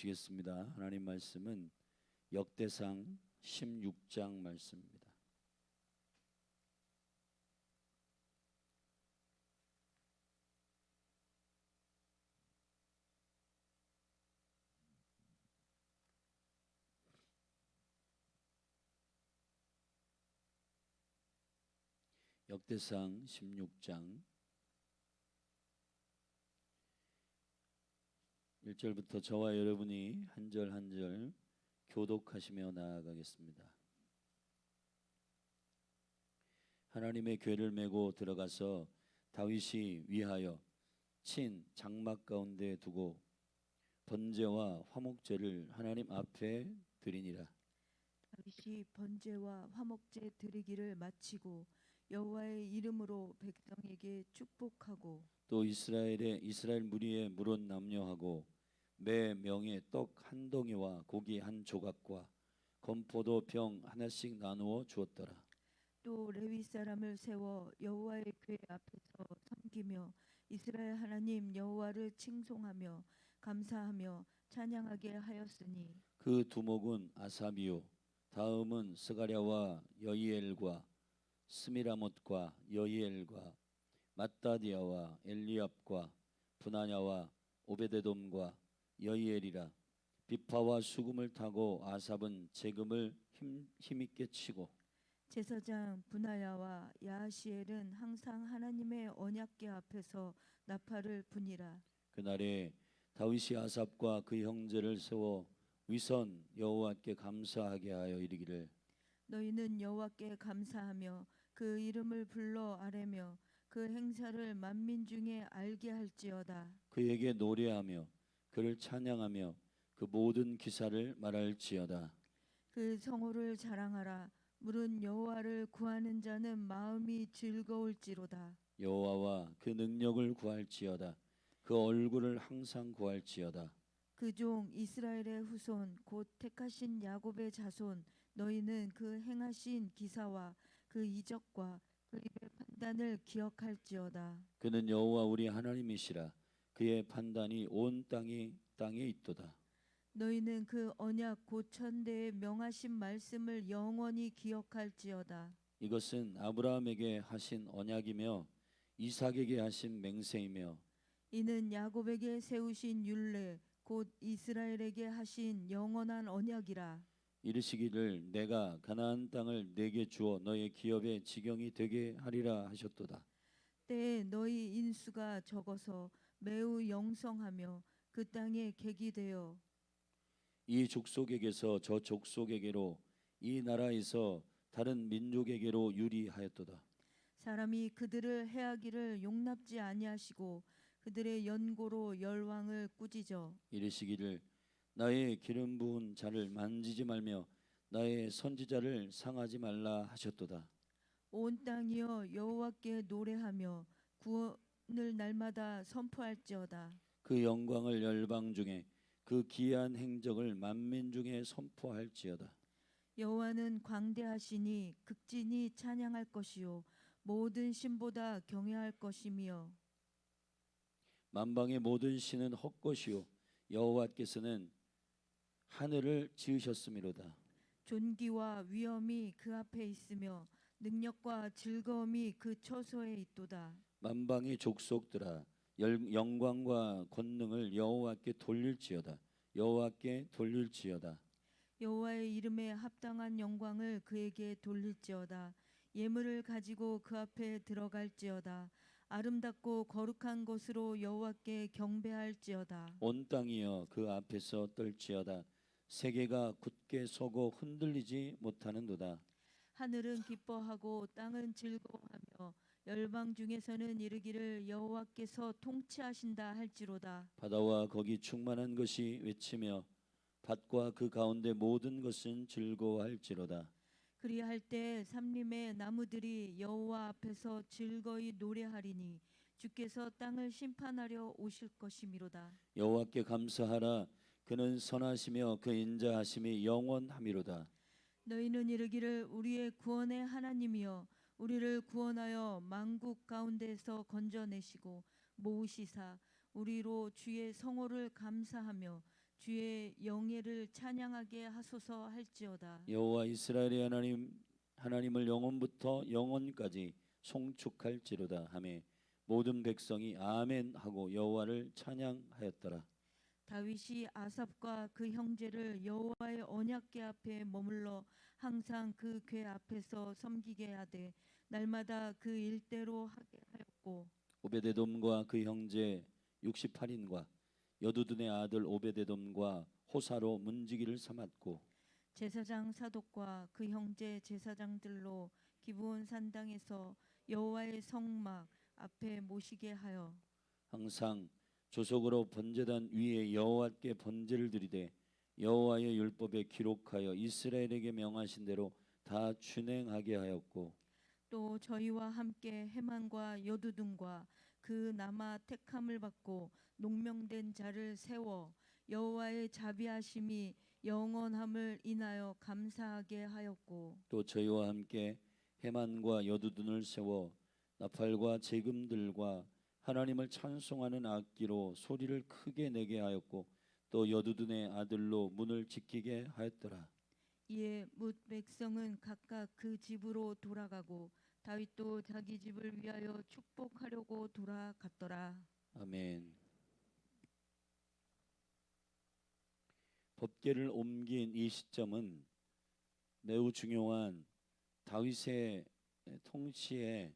주시겠습니다. 하나님 말씀은 역대상 16장 말씀입니다. 역대상 16장 1절부터 저와 여러분이 한 절 한 절 교독하시며 나아가겠습니다. 하나님의 궤를 메고 들어가서 다윗이 위하여 친 장막 가운데 두고 번제와 화목제를 하나님 앞에 드리니라. 다윗이 번제와 화목제 드리기를 마치고 여호와의 이름으로 백성에게 축복하고 또 이스라엘 무리에 물은 남녀하고 매 명에 떡 한 덩이와 고기 한 조각과 건포도 병 하나씩 나누어 주었더라. 또 레위 사람을 세워 여호와의 궤 앞에서 섬기며 이스라엘 하나님 여호와를 칭송하며 감사하며 찬양하게 하였으니 그 두목은 아사비요 다음은 스가랴와 여이엘과 스미라못과 여이엘과 마따디아와 엘리압과 분하냐와 오베데돔과 여이엘이라. 비파와 수금을 타고 아삽은 재금을 힘있게 치고 제사장 분하야와 야하시엘은 항상 하나님의 언약궤 앞에서 나팔을 부니라. 그날에 다윗이 아삽과 그 형제를 세워 위선 여호와께 감사하게 하여 이르기를 너희는 여호와께 감사하며 그 이름을 불러 아뢰며 그 행사를 만민 중에 알게 할지어다. 그에게 노래하며 그를 찬양하며 그 모든 기사를 말할지어다. 그 성호를 자랑하라. 물은 여호와를 구하는 자는 마음이 즐거울지로다. 여호와와 그 능력을 구할지어다. 그 얼굴을 항상 구할지어다. 그 종 이스라엘의 후손 곧 택하신 야곱의 자손 너희는 그 행하신 기사와 그 이적과 그 입의 판단을 기억할지어다. 그는 여호와 우리 하나님이시라. 그의 판단이 온 땅에 있도다. 너희는 그 언약 곧 천대의 명하신 말씀을 영원히 기억할지어다. 이것은 아브라함에게 하신 언약이며 이삭에게 하신 맹세이며 이는 야곱에게 세우신 율례 곧 이스라엘에게 하신 영원한 언약이라. 이르시기를 내가 가나안 땅을 내게 주어 너의 기업의 지경이 되게 하리라 하셨도다. 때에 너희 인수가 적어서 매우 영성하며 그 땅에 객이 되어 이 족속에게서 저 족속에게로 이 나라에서 다른 민족에게로 유리하였도다. 사람이 그들을 해하기를 용납지 아니하시고 그들의 연고로 열왕을 꾸짖어 이르시기를 나의 기름 부은 자를 만지지 말며 나의 선지자를 상하지 말라 하셨도다. 온 땅이여 여호와께 노래하며 구원을 날마다 선포할지어다. 그 영광을 열방 중에 그 기이한 행적을 만민 중에 선포할지어다. 여호와는 광대하시니 극진히 찬양할 것이요 모든 신보다 경외할 것이며 만방의 모든 신은 헛것이요 여호와께서는 하늘을 지으셨음이로다. 존귀와 위엄이 그 앞에 있으며 능력과 즐거움이 그 처소에 있도다. 만방의 족속들아 영광과 권능을 여호와께 돌릴지어다. 여호와께 돌릴지어다. 여호와의 이름에 합당한 영광을 그에게 돌릴지어다. 예물을 가지고 그 앞에 들어갈지어다. 아름답고 거룩한 곳으로 여호와께 경배할지어다. 온 땅이여 그 앞에서 떨지어다. 세계가 굳게 서고 흔들리지 못하는도다. 하늘은 기뻐하고 땅은 즐거워하며 열방 중에서는 이르기를 여호와께서 통치하신다 할지로다. 바다와 거기 충만한 것이 외치며 밭과 그 가운데 모든 것은 즐거워할지로다. 그리할 때 삼림의 나무들이 여호와 앞에서 즐거이 노래하리니 주께서 땅을 심판하려 오실 것이미로다. 여호와께 감사하라. 그는 선하시며 그 인자하심이 영원함이로다. 너희는 이르기를 우리의 구원의 하나님이여 우리를 구원하여 만국 가운데서 건져내시고 모으시사 우리로 주의 성호를 감사하며 주의 영예를 찬양하게 하소서 할지어다. 여호와 이스라엘의 하나님을 영원부터 영원까지 송축할지로다 하매 모든 백성이 아멘 하고 여호와를 찬양하였더라. 다윗이 아삽과 그 형제를 여호와의 언약궤 앞에 머물러 항상 그 궤 앞에서 섬기게 하되 날마다 그 일대로 하게 하였고 오베데돔과 그 형제 68인과 여두둔의 아들 오베데돔과 호사로 문지기를 삼았고 제사장 사독과 그 형제 제사장들로 기브온 산당에서 여호와의 성막 앞에 모시게 하여 항상 조속으로 번제단 위에 여호와께 번제를 드리되 여호와의 율법에 기록하여 이스라엘에게 명하신 대로 다 준행하게 하였고 또 저희와 함께 해만과 여두둔과 그 남아 택함을 받고 농명된 자를 세워 여호와의 자비하심이 영원함을 인하여 감사하게 하였고 또 저희와 함께 해만과 여두둔을 세워 나팔과 재금들과 하나님을 찬송하는 악기로 소리를 크게 내게 하였고 또 여두둔의 아들로 문을 지키게 하였더라. 이에 뭇 백성은 각각 그 집으로 돌아가고 다윗도 자기 집을 위하여 축복하려고 돌아갔더라. 아멘. 법궤를 옮긴 이 시점은 매우 중요한 다윗의 통치의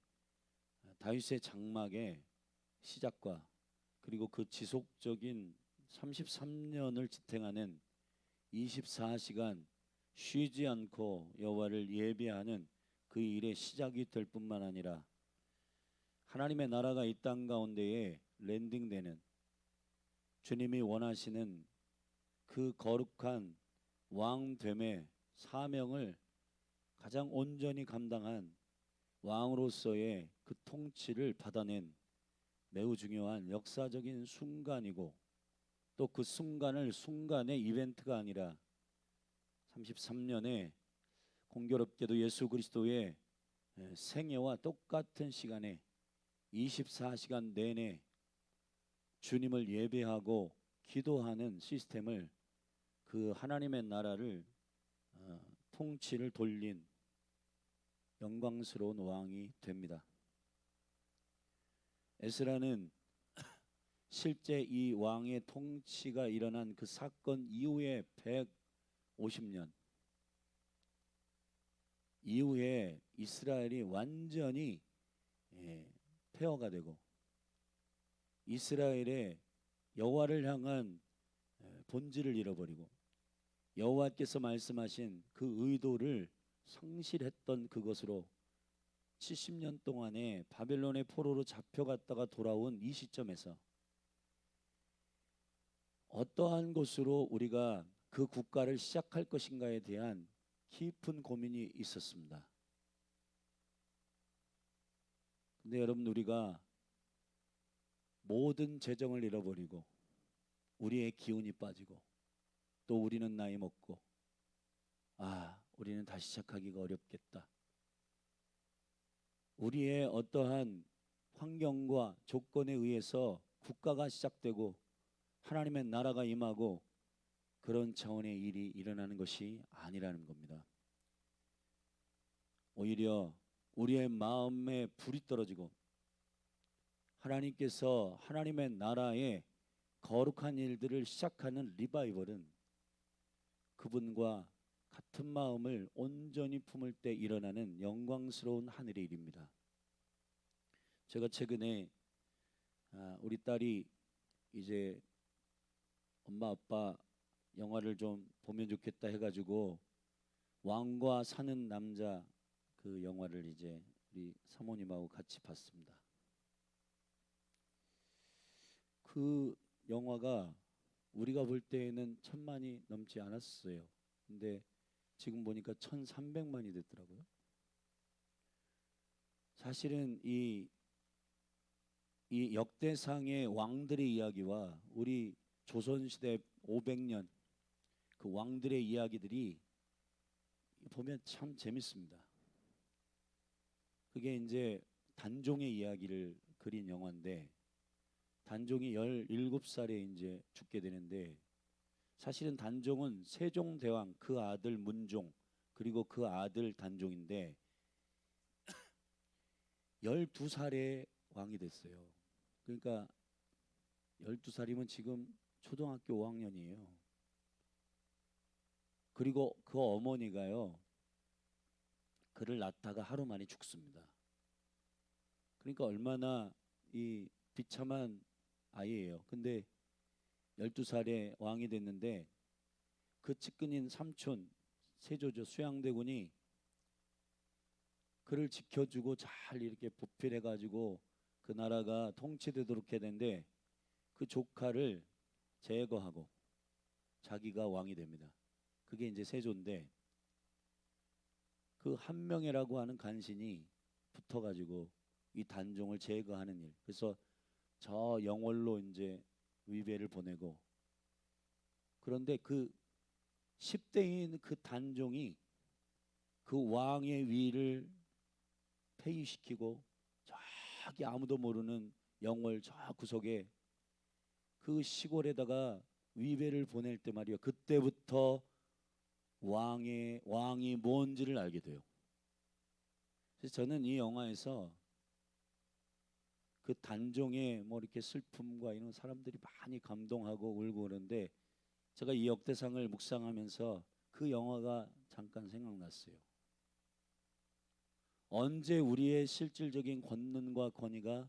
다윗의 장막의 시작과 그리고 그 지속적인 33년을 지탱하는 24시간 쉬지 않고 여호와를 예배하는 그 일의 시작이 될 뿐만 아니라 하나님의 나라가 이 땅 가운데에 랜딩되는 주님이 원하시는 그 거룩한 왕됨의 사명을 가장 온전히 감당한 왕으로서의 그 통치를 받아낸 매우 중요한 역사적인 순간이고 또 그 순간을 순간의 이벤트가 아니라 33년의 공교롭게도 예수 그리스도의 생애와 똑같은 시간에 24시간 내내 주님을 예배하고 기도하는 시스템을 그 하나님의 나라를 통치를 돌린 영광스러운 왕이 됩니다. 에스라는 실제 이 왕의 통치가 일어난 그 사건 이후에 150년 이후에 이스라엘이 완전히 폐허가 되고 이스라엘의 여호와를 향한 본질을 잃어버리고 여호와께서 말씀하신 그 의도를 상실했던 그것으로 70년 동안에 바벨론의 포로로 잡혀갔다가 돌아온 이 시점에서 어떠한 것으로 우리가 그 국가를 시작할 것인가에 대한 깊은 고민이 있었습니다. 근데 여러분 우리가 모든 재정을 잃어버리고 우리의 기운이 빠지고 또 우리는 나이 먹고 우리는 다시 시작하기가 어렵겠다. 우리의 어떠한 환경과 조건에 의해서 국가가 시작되고 하나님의 나라가 임하고 그런 차원의 일이 일어나는 것이 아니라는 겁니다. 오히려 우리의 마음에 불이 떨어지고 하나님께서 하나님의 나라의 거룩한 일들을 시작하는 리바이벌은 그분과 같은 마음을 온전히 품을 때 일어나는 영광스러운 하늘의 일입니다. 제가 최근에 우리 딸이 이제 엄마 아빠 영화를 좀 보면 좋겠다 해가지고 왕과 사는 남자 그 영화를 이제 우리 사모님하고 같이 봤습니다. 그 영화가 우리가 볼 때에는 1000만이 넘지 않았어요. 근데 지금 보니까 1300만이 됐더라고요. 사실은 이 역대상의 왕들의 이야기와 우리 조선시대 500년 그 왕들의 이야기들이 보면 참 재밌습니다. 그게 이제 단종의 이야기를 그린 영화인데 단종이 17살에 이제 죽게 되는데 사실은 단종은 세종대왕 그 아들 문종 그리고 그 아들 단종인데 12살에 왕이 됐어요. 그러니까 12살이면 지금 초등학교 5학년이에요. 그리고 그 어머니가요, 그를 낳다가 하루 만에 죽습니다. 그러니까 얼마나 이 비참한 아이예요. 근데 12살에 왕이 됐는데 그 측근인 삼촌 세조죠 수양대군이 그를 지켜주고 잘 이렇게 보필해가지고 그 나라가 통치되도록 해야 되는데 그 조카를 제거하고 자기가 왕이 됩니다. 그게 이제 세조인데 그 한명회라고 하는 간신이 붙어가지고 이 단종을 제거하는 일. 그래서 저 영월로 이제 위배를 보내고 그런데 그 10대인 그 단종이 그 왕의 위를 폐위시키고 저기 아무도 모르는 영월 저 구석에 그 시골에다가 위배를 보낼 때 말이요. 그때부터 왕이 뭔지를 알게 돼요. 그래서 저는 이 영화에서 그 단종의 뭐 이렇게 슬픔과 이런 사람들이 많이 감동하고 울고 그러는데 제가 이 역대상을 묵상하면서 그 영화가 잠깐 생각났어요. 언제 우리의 실질적인 권능과 권위가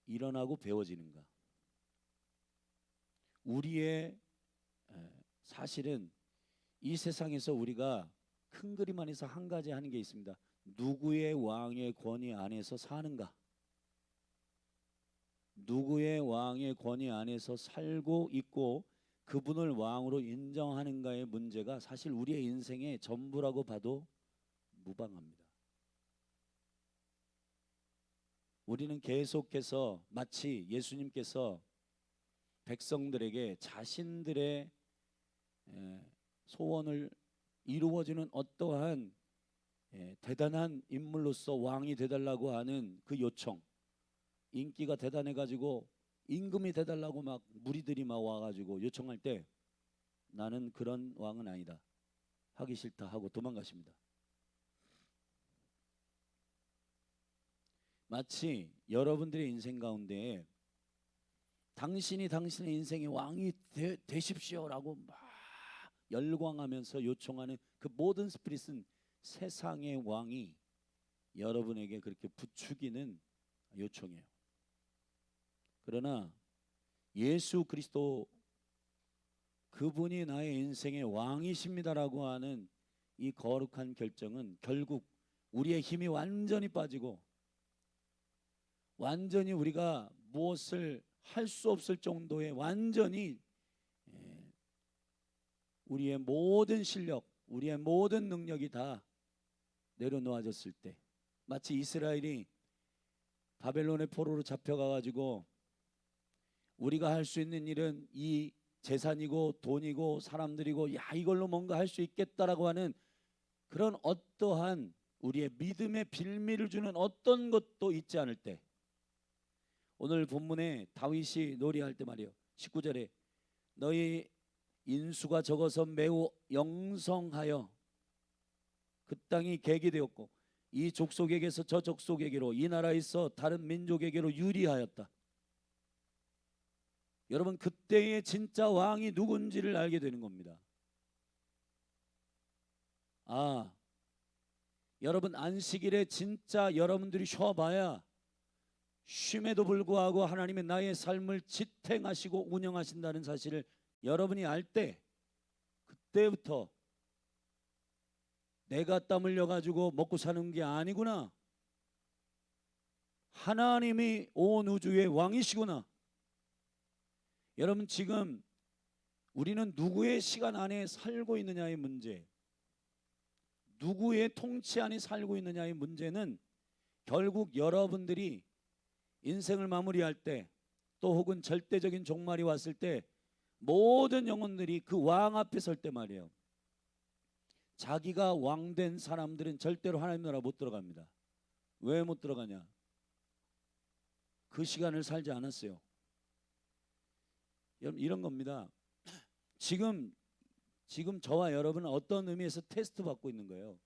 일어나고 배워지는가? 우리의 사실은 이 세상에서 우리가 큰 그림 안에서 한 가지 하는 게 있습니다. 누구의 왕의 권위 안에서 사는가? 누구의 왕의 권위 안에서 살고 있고 그분을 왕으로 인정하는가의 문제가 사실 우리의 인생의 전부라고 봐도 무방합니다. 우리는 계속해서 마치 예수님께서 백성들에게 자신들의 소원을 이루어주는 어떠한 대단한 인물로서 왕이 되달라고 하는 그 요청, 인기가 대단해가지고 임금이 되달라고 막 무리들이 막 와가지고 요청할 때 나는 그런 왕은 아니다, 하기 싫다 하고 도망가십니다. 마치 여러분들의 인생 가운데 당신이 당신의 인생의 왕이 되십시오라고 막 열광하면서 요청하는 그 모든 스피릿은 세상의 왕이 여러분에게 그렇게 부추기는 요청이에요. 그러나 예수 그리스도 그분이 나의 인생의 왕이십니다라고 하는 이 거룩한 결정은 결국 우리의 힘이 완전히 빠지고 완전히 우리가 무엇을 할 수 없을 정도의 완전히 우리의 모든 실력, 우리의 모든 능력이 다 내려놓아졌을 때 마치 이스라엘이 바벨론의 포로로 잡혀가가지고 우리가 할 수 있는 일은 이 재산이고 돈이고 사람들이고 야 이걸로 뭔가 할 수 있겠다라고 하는 그런 어떠한 우리의 믿음의 빌미를 주는 어떤 것도 있지 않을 때 오늘 본문에 다윗이 노래할 때 말이에요. 19절에 너희 인수가 적어서 매우 영성하여 그 땅이 개기되었고 이 족속에게서 저 족속에게로 이 나라에서 다른 민족에게로 유리하였다. 여러분 그때의 진짜 왕이 누군지를 알게 되는 겁니다. 아, 여러분 안식일에 진짜 여러분들이 쉬어봐야 쉼에도 불구하고 하나님의 나의 삶을 지탱하시고 운영하신다는 사실을 여러분이 알 때 그때부터 내가 땀 흘려가지고 먹고 사는 게 아니구나, 하나님이 온 우주의 왕이시구나. 여러분 지금 우리는 누구의 시간 안에 살고 있느냐의 문제, 누구의 통치 안에 살고 있느냐의 문제는 결국 여러분들이 인생을 마무리할 때 또 혹은 절대적인 종말이 왔을 때 모든 영혼들이 그 왕 앞에 설 때 말이에요. 자기가 왕된 사람들은 절대로 하나님 나라 못 들어갑니다. 왜 못 들어가냐? 그 시간을 살지 않았어요. 여러분 이런 겁니다. 지금 저와 여러분은 어떤 의미에서 테스트 받고 있는 거예요.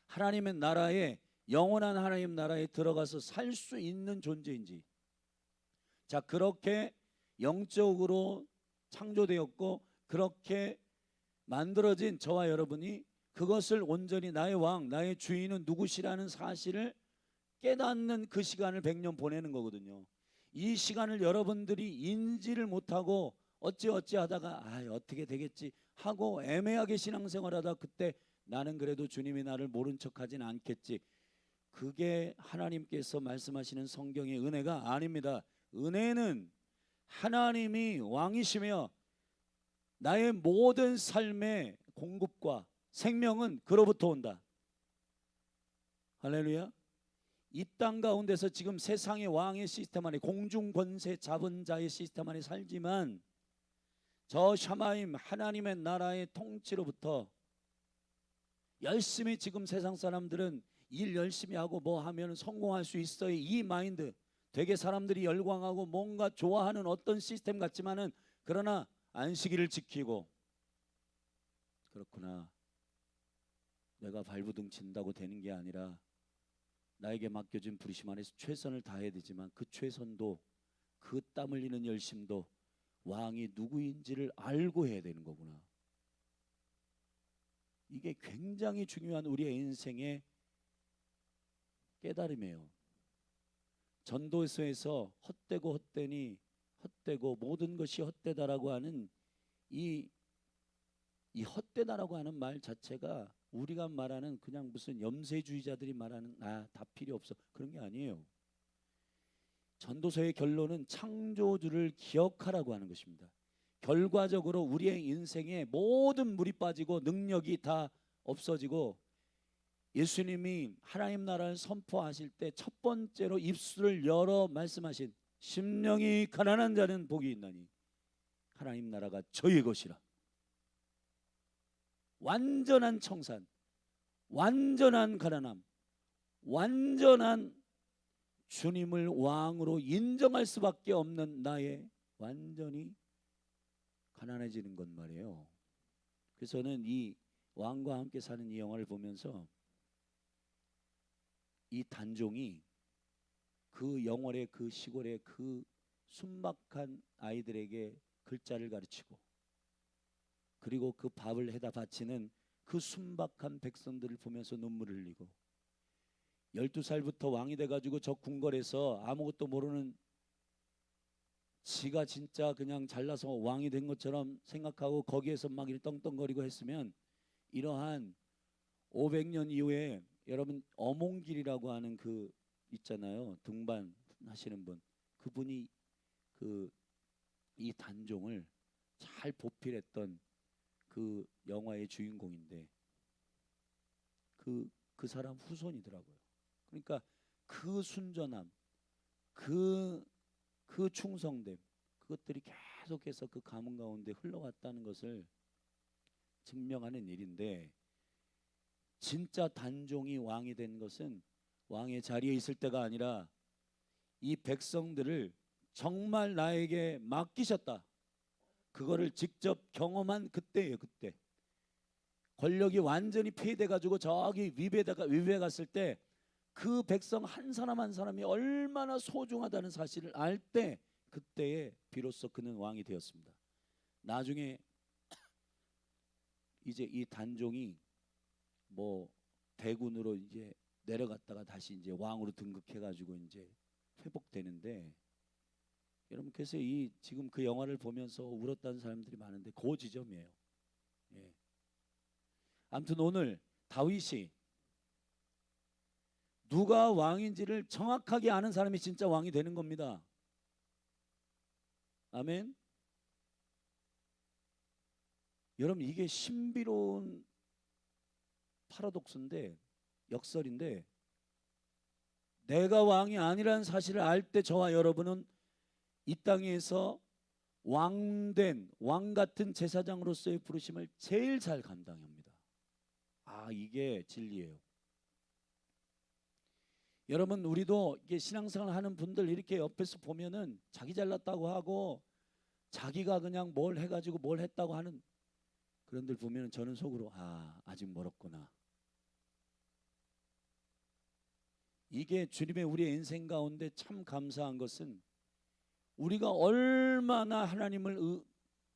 하나님의 나라에, 영원한 하나님 나라에 들어가서 살 수 있는 존재인지. 자, 그렇게 영적으로 창조되었고 그렇게 만들어진 저와 여러분이 그것을 온전히 나의 왕, 나의 주인은 누구시라는 사실을 깨닫는 그 시간을 100년 보내는 거거든요. 이 시간을 여러분들이 인지를 못하고 어찌 하다가 어떻게 되겠지 하고 애매하게 신앙생활하다 그때 나는 그래도 주님이 나를 모른 척하진 않겠지. 그게 하나님께서 말씀하시는 성경의 은혜가 아닙니다. 은혜는 하나님이 왕이시며 나의 모든 삶의 공급과 생명은 그로부터 온다. 할렐루야. 이 땅 가운데서 지금 세상의 왕의 시스템 안에, 공중 권세 잡은 자의 시스템 안에 살지만 저 샤마임 하나님의 나라의 통치로부터 열심히, 지금 세상 사람들은 일 열심히 하고 뭐 하면 성공할 수 있어요, 이 마인드, 되게 사람들이 열광하고 뭔가 좋아하는 어떤 시스템 같지만은, 그러나 안식일을 지키고, 그렇구나, 내가 발부둥 친다고 되는 게 아니라 나에게 맡겨진 부르심 안에서 최선을 다해야 되지만 그 최선도, 그 땀 흘리는 열심도 왕이 누구인지를 알고 해야 되는 거구나. 이게 굉장히 중요한 우리의 인생의 깨달음이에요. 전도서에서 헛되고 헛되니 헛되고 모든 것이 헛되다라고 하는 이 헛되다라고 하는 말 자체가 우리가 말하는 그냥 무슨 염세주의자들이 말하는 다 필요 없어, 그런 게 아니에요. 전도서의 결론은 창조주를 기억하라고 하는 것입니다. 결과적으로 우리의 인생에 모든 물이 빠지고 능력이 다 없어지고, 예수님이 하나님 나라를 선포하실 때 첫 번째로 입술을 열어 말씀하신, 심령이 가난한 자는 복이 있나니 하나님 나라가 저희 것이라. 완전한 청산, 완전한 가난함, 완전한 주님을 왕으로 인정할 수밖에 없는 나의 완전히 가난해지는 것 말이에요. 그래서 저는 이 왕과 함께 사는 이 영화를 보면서 이 단종이 그 영월의 그 시골의 그 순박한 아이들에게 글자를 가르치고, 그리고 그 밥을 해다 바치는 그 순박한 백성들을 보면서 눈물을 흘리고, 12살부터 왕이 돼가지고 저 궁궐에서 아무것도 모르는, 지가 진짜 그냥 잘나서 왕이 된 것처럼 생각하고 거기에서 막 이렇게 떵떵거리고 했으면, 이러한 500년 이후에 여러분 어몽길이라고 하는 그 있잖아요, 등반 하시는 분, 그분이 이 단종을 잘 보필했던 그 영화의 주인공인데 그 사람 후손이더라고요. 그러니까 그 순전함, 그 충성됨, 그것들이 계속해서 그 가문 가운데 흘러왔다는 것을 증명하는 일인데, 진짜 단종이 왕이 된 것은 왕의 자리에 있을 때가 아니라 이 백성들을 정말 나에게 맡기셨다, 그거를 직접 경험한 그때예요. 그때 권력이 완전히 폐위돼 가지고 저기 위배에 갔을 때 그 백성 한 사람 한 사람이 얼마나 소중하다는 사실을 알 때, 그때에 비로소 그는 왕이 되었습니다. 나중에 이제 이 단종이 뭐 대군으로 이제 내려갔다가 다시 이제 왕으로 등극해 가지고 이제 회복되는데, 여러분 그래서 이 지금 그 영화를 보면서 울었다는 사람들이 많은데 그 지점이에요. 예. 아무튼 오늘 다윗이 누가 왕인지를 정확하게 아는 사람이 진짜 왕이 되는 겁니다. 아멘. 여러분 이게 신비로운 파라독스인데, 역설인데, 내가 왕이 아니라는 사실을 알 때 저와 여러분은 이 땅에서 왕된, 왕 같은 제사장으로서의 부르심을 제일 잘 감당합니다. 이게 진리예요. 여러분 우리도 이게 신앙생활 하는 분들 이렇게 옆에서 보면은 자기 잘났다고 하고 자기가 그냥 뭘 해가지고 뭘 했다고 하는 그런 들 보면 저는 속으로 아직 멀었구나. 이게 주님의 우리의 인생 가운데 참 감사한 것은 우리가 얼마나 하나님을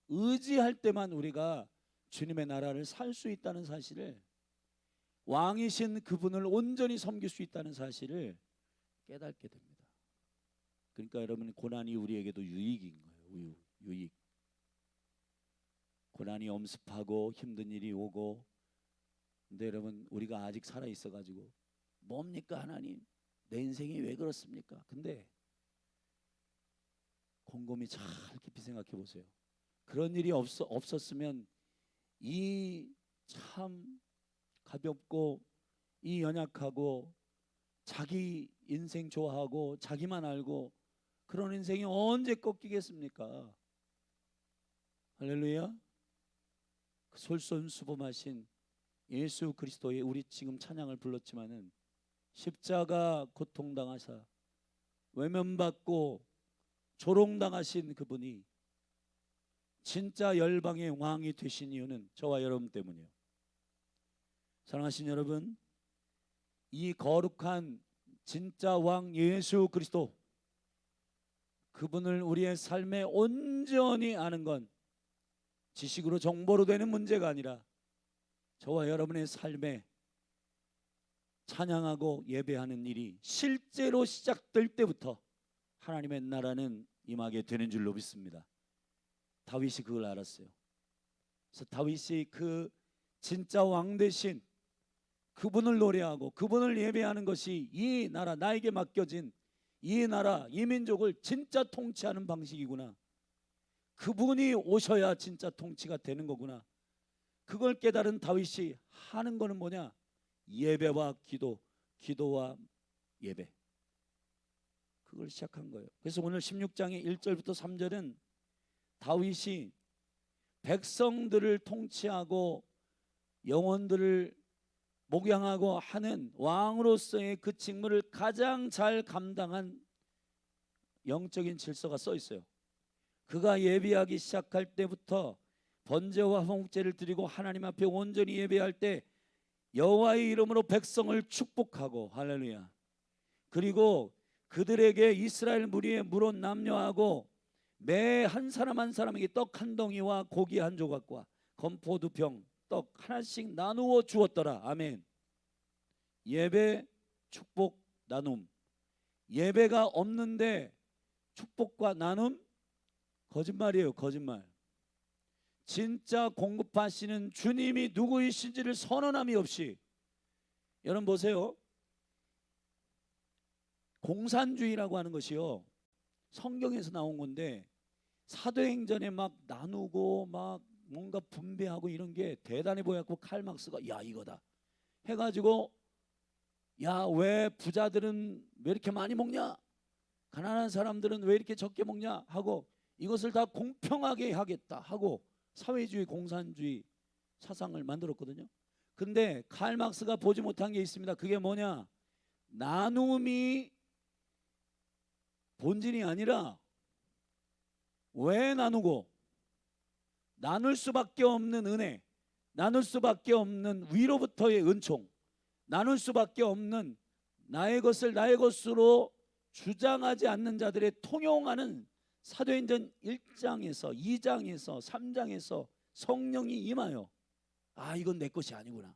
의지할 때만 우리가 주님의 나라를 살 수 있다는 사실을, 왕이신 그분을 온전히 섬길 수 있다는 사실을 깨닫게 됩니다. 그러니까 여러분, 고난이 우리에게도 유익인 거예요. 유익. 고난이 엄습하고 힘든 일이 오고, 근데 여러분, 우리가 아직 살아 있어 가지고 뭡니까 하나님, 내 인생이 왜 그렇습니까? 근데 곰곰이 잘 깊이 생각해 보세요. 그런 일이 없었으면 이 참 가볍고 이 연약하고 자기 인생 좋아하고 자기만 알고 그런 인생이 언제 꺾이겠습니까? 할렐루야. 그 솔선수범하신 예수 그리스도의, 우리 지금 찬양을 불렀지만은 십자가 고통당하사 외면받고 조롱당하신 그분이 진짜 열방의 왕이 되신 이유는 저와 여러분 때문이에요. 사랑하신 여러분, 이 거룩한 진짜 왕 예수 그리스도, 그분을 우리의 삶에 온전히 아는 건 지식으로 정보로 되는 문제가 아니라 저와 여러분의 삶에 찬양하고 예배하는 일이 실제로 시작될 때부터 하나님의 나라는 임하게 되는 줄로 믿습니다. 다윗이 그걸 알았어요. 그래서 다윗이 그 진짜 왕 대신 그분을 노래하고 그분을 예배하는 것이 이 나라, 나에게 맡겨진 이 나라, 이 민족을 진짜 통치하는 방식이구나, 그분이 오셔야 진짜 통치가 되는 거구나, 그걸 깨달은 다윗이 하는 거는 뭐냐? 예배와 기도, 기도와 예배, 그걸 시작한 거예요. 그래서 오늘 16장의 1절부터 3절은 다윗이 백성들을 통치하고 영혼들을 목양하고 하는 왕으로서의 그 직무를 가장 잘 감당한 영적인 질서가 써 있어요. 그가 예배하기 시작할 때부터 번제와 화목제를 드리고 하나님 앞에 온전히 예배할 때 여호와의 이름으로 백성을 축복하고, 할렐루야, 그리고 그들에게 이스라엘 무리의 물은 남녀하고 매 한 사람 한 사람에게 떡 한 덩이와 고기 한 조각과 건포 두 병 떡 하나씩 나누어 주었더라. 아멘. 예배, 축복, 나눔. 예배가 없는데 축복과 나눔? 거짓말이에요. 거짓말. 진짜 공급하시는 주님이 누구이신지를 선언함이 없이, 여러분 보세요. 공산주의라고 하는 것이요, 성경에서 나온 건데 사도행전에 막 나누고 막 뭔가 분배하고 이런 게 대단해 보였고, 칼막스가 야 이거다 해가지고, 야 왜 부자들은 왜 이렇게 많이 먹냐, 가난한 사람들은 왜 이렇게 적게 먹냐 하고, 이것을 다 공평하게 하겠다 하고 사회주의 공산주의 사상을 만들었거든요. 근데 칼막스가 보지 못한 게 있습니다. 그게 뭐냐? 나눔이 본질이 아니라 왜 나누고, 나눌 수밖에 없는 은혜, 나눌 수밖에 없는 위로부터의 은총, 나눌 수밖에 없는 나의 것을 나의 것으로 주장하지 않는 자들의 통용하는 사도행전 1장에서 2장에서 3장에서 성령이 임하여, 이건 내 것이 아니구나,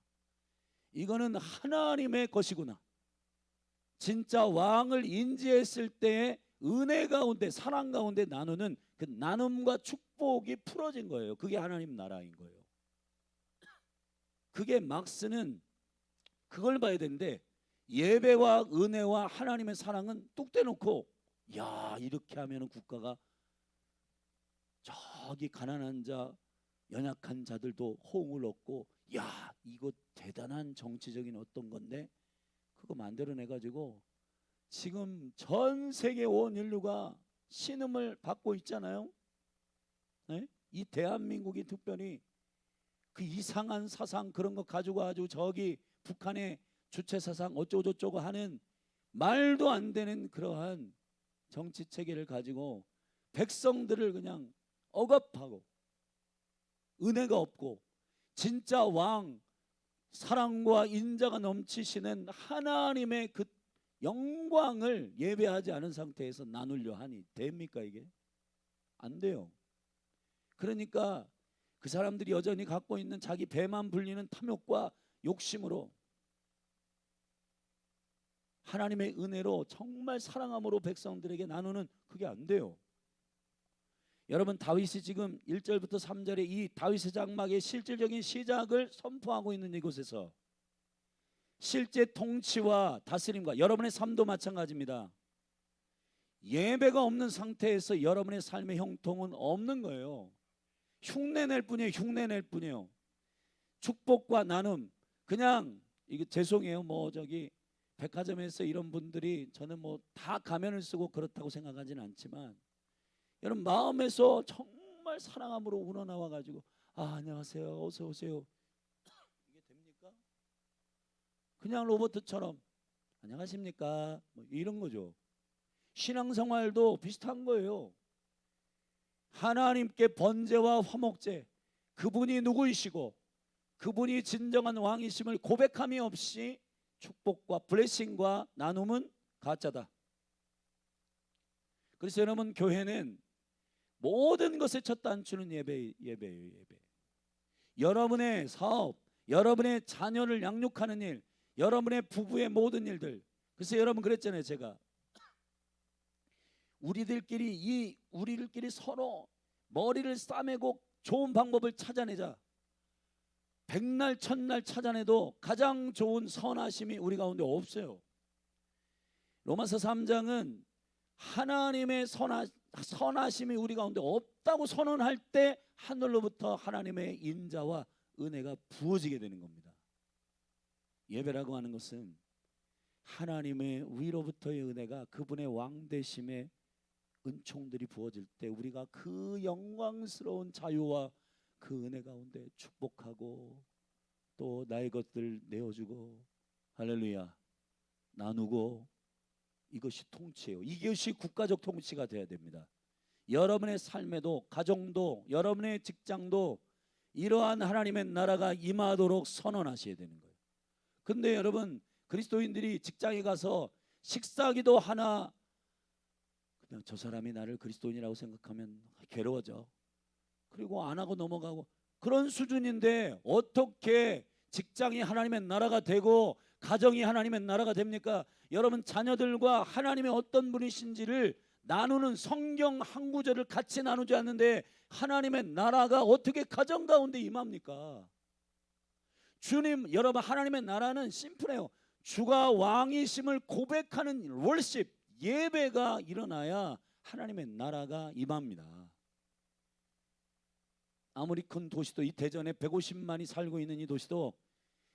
이거는 하나님의 것이구나, 진짜 왕을 인지했을 때의 은혜 가운데, 사랑 가운데 나누는 그 나눔과 축복이 풀어진 거예요. 그게 하나님 나라인 거예요. 그게 막스는 그걸 봐야 되는데, 예배와 은혜와 하나님의 사랑은 뚝 떼놓고, 야 이렇게 하면 국가가, 저기 가난한 자 연약한 자들도 호응을 얻고, 야 이거 대단한 정치적인 어떤 건데, 그거 만들어내가지고 지금 전 세계 온 인류가 신음을 받고 있잖아요. 네? 이 대한민국이 특별히 그 이상한 사상 그런 거 가지고 아주 저기 북한의 주체 사상 어쩌고저쩌고 하는 말도 안 되는 그러한 정치 체계를 가지고 백성들을 그냥 억압하고 은혜가 없고 진짜 왕, 사랑과 인자가 넘치시는 하나님의 그 영광을 예배하지 않은 상태에서 나누려 하니 됩니까? 이게 안 돼요. 그러니까 그 사람들이 여전히 갖고 있는 자기 배만 불리는 탐욕과 욕심으로 하나님의 은혜로 정말 사랑함으로 백성들에게 나누는 그게 안 돼요. 여러분, 다윗이 지금 1절부터 3절에 이 다윗의 장막의 실질적인 시작을 선포하고 있는 이곳에서 실제 통치와 다스림과 여러분의 삶도 마찬가지입니다. 예배가 없는 상태에서 여러분의 삶의 형통은 없는 거예요. 흉내낼 뿐이에요. 흉내낼 뿐이에요. 축복과 나눔, 그냥 이거 죄송해요. 뭐 저기 백화점에서 이런 분들이, 저는 뭐 다 가면을 쓰고 그렇다고 생각하지는 않지만, 여러분 마음에서 정말 사랑함으로 우러나와 가지고 안녕하세요, 어서 오세요, 이게 됩니까? 그냥 로봇처럼 안녕하십니까 뭐 이런 거죠. 신앙생활도 비슷한 거예요. 하나님께 번제와 화목제, 그분이 누구이시고 그분이 진정한 왕이심을 고백함이 없이 축복과 블레싱과 나눔은 가짜다. 그래서 여러분, 교회는 모든 것의 첫 단추는 예배예요. 예배. 여러분의 사업, 여러분의 자녀를 양육하는 일, 여러분의 부부의 모든 일들. 그래서 여러분 그랬잖아요. 제가 우리들끼리 서로 머리를 싸매고 좋은 방법을 찾아내자. 백날 천날 찾아내도 가장 좋은 선하심이 우리 가운데 없어요. 로마서 3장은 하나님의 선하심이 우리 가운데 없다고 선언할 때 하늘로부터 하나님의 인자와 은혜가 부어지게 되는 겁니다. 예배라고 하는 것은 하나님의 위로부터의 은혜가, 그분의 왕되심의 은총들이 부어질 때 우리가 그 영광스러운 자유와 그 은혜 가운데 축복하고 또 나의 것들 내어주고 할렐루야 나누고, 이것이 통치예요. 이것이 국가적 통치가 돼야 됩니다. 여러분의 삶에도, 가정도, 여러분의 직장도 이러한 하나님의 나라가 임하도록 선언하셔야 되는 거예요. 근데 여러분, 그리스도인들이 직장에 가서 식사기도 하나, 그냥 저 사람이 나를 그리스도인이라고 생각하면 괴로워져. 그리고 안 하고 넘어가고 그런 수준인데 어떻게 직장이 하나님의 나라가 되고 가정이 하나님의 나라가 됩니까? 여러분, 자녀들과 하나님의 어떤 분이신지를 나누는 성경 한 구절을 같이 나누지 않는데 하나님의 나라가 어떻게 가정 가운데 임합니까? 주님, 여러분, 하나님의 나라는 심플해요. 주가 왕이심을 고백하는 월십, 예배가 일어나야 하나님의 나라가 임합니다. 아무리 큰 도시도, 이 대전에 150만이 살고 있는 이 도시도,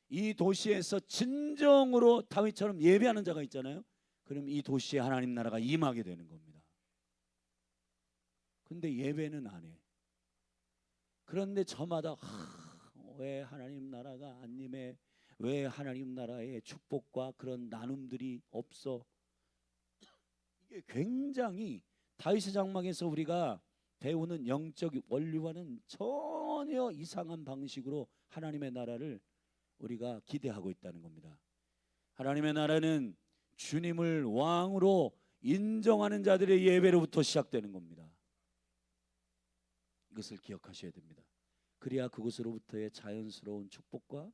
이 도시에서 진정으로 다윗처럼 예배하는 자가 있잖아요. 그럼 이 도시에 하나님 나라가 임하게 되는 겁니다. 근데 예배는 안 해. 그런데 저마다 왜 하나님 나라가 안 임해? 왜 하나님 나라의 축복과 그런 나눔들이 없어? 이게 굉장히 다윗의 장막에서 우리가 배우는 영적 원리와는 전혀 이상한 방식으로 하나님의 나라를 우리가 기대하고 있다는 겁니다. 하나님의 나라는 주님을 왕으로 인정하는 자들의 예배로부터 시작되는 겁니다. 이것을 기억하셔야 됩니다. 그래야 그곳으로부터의 자연스러운 축복과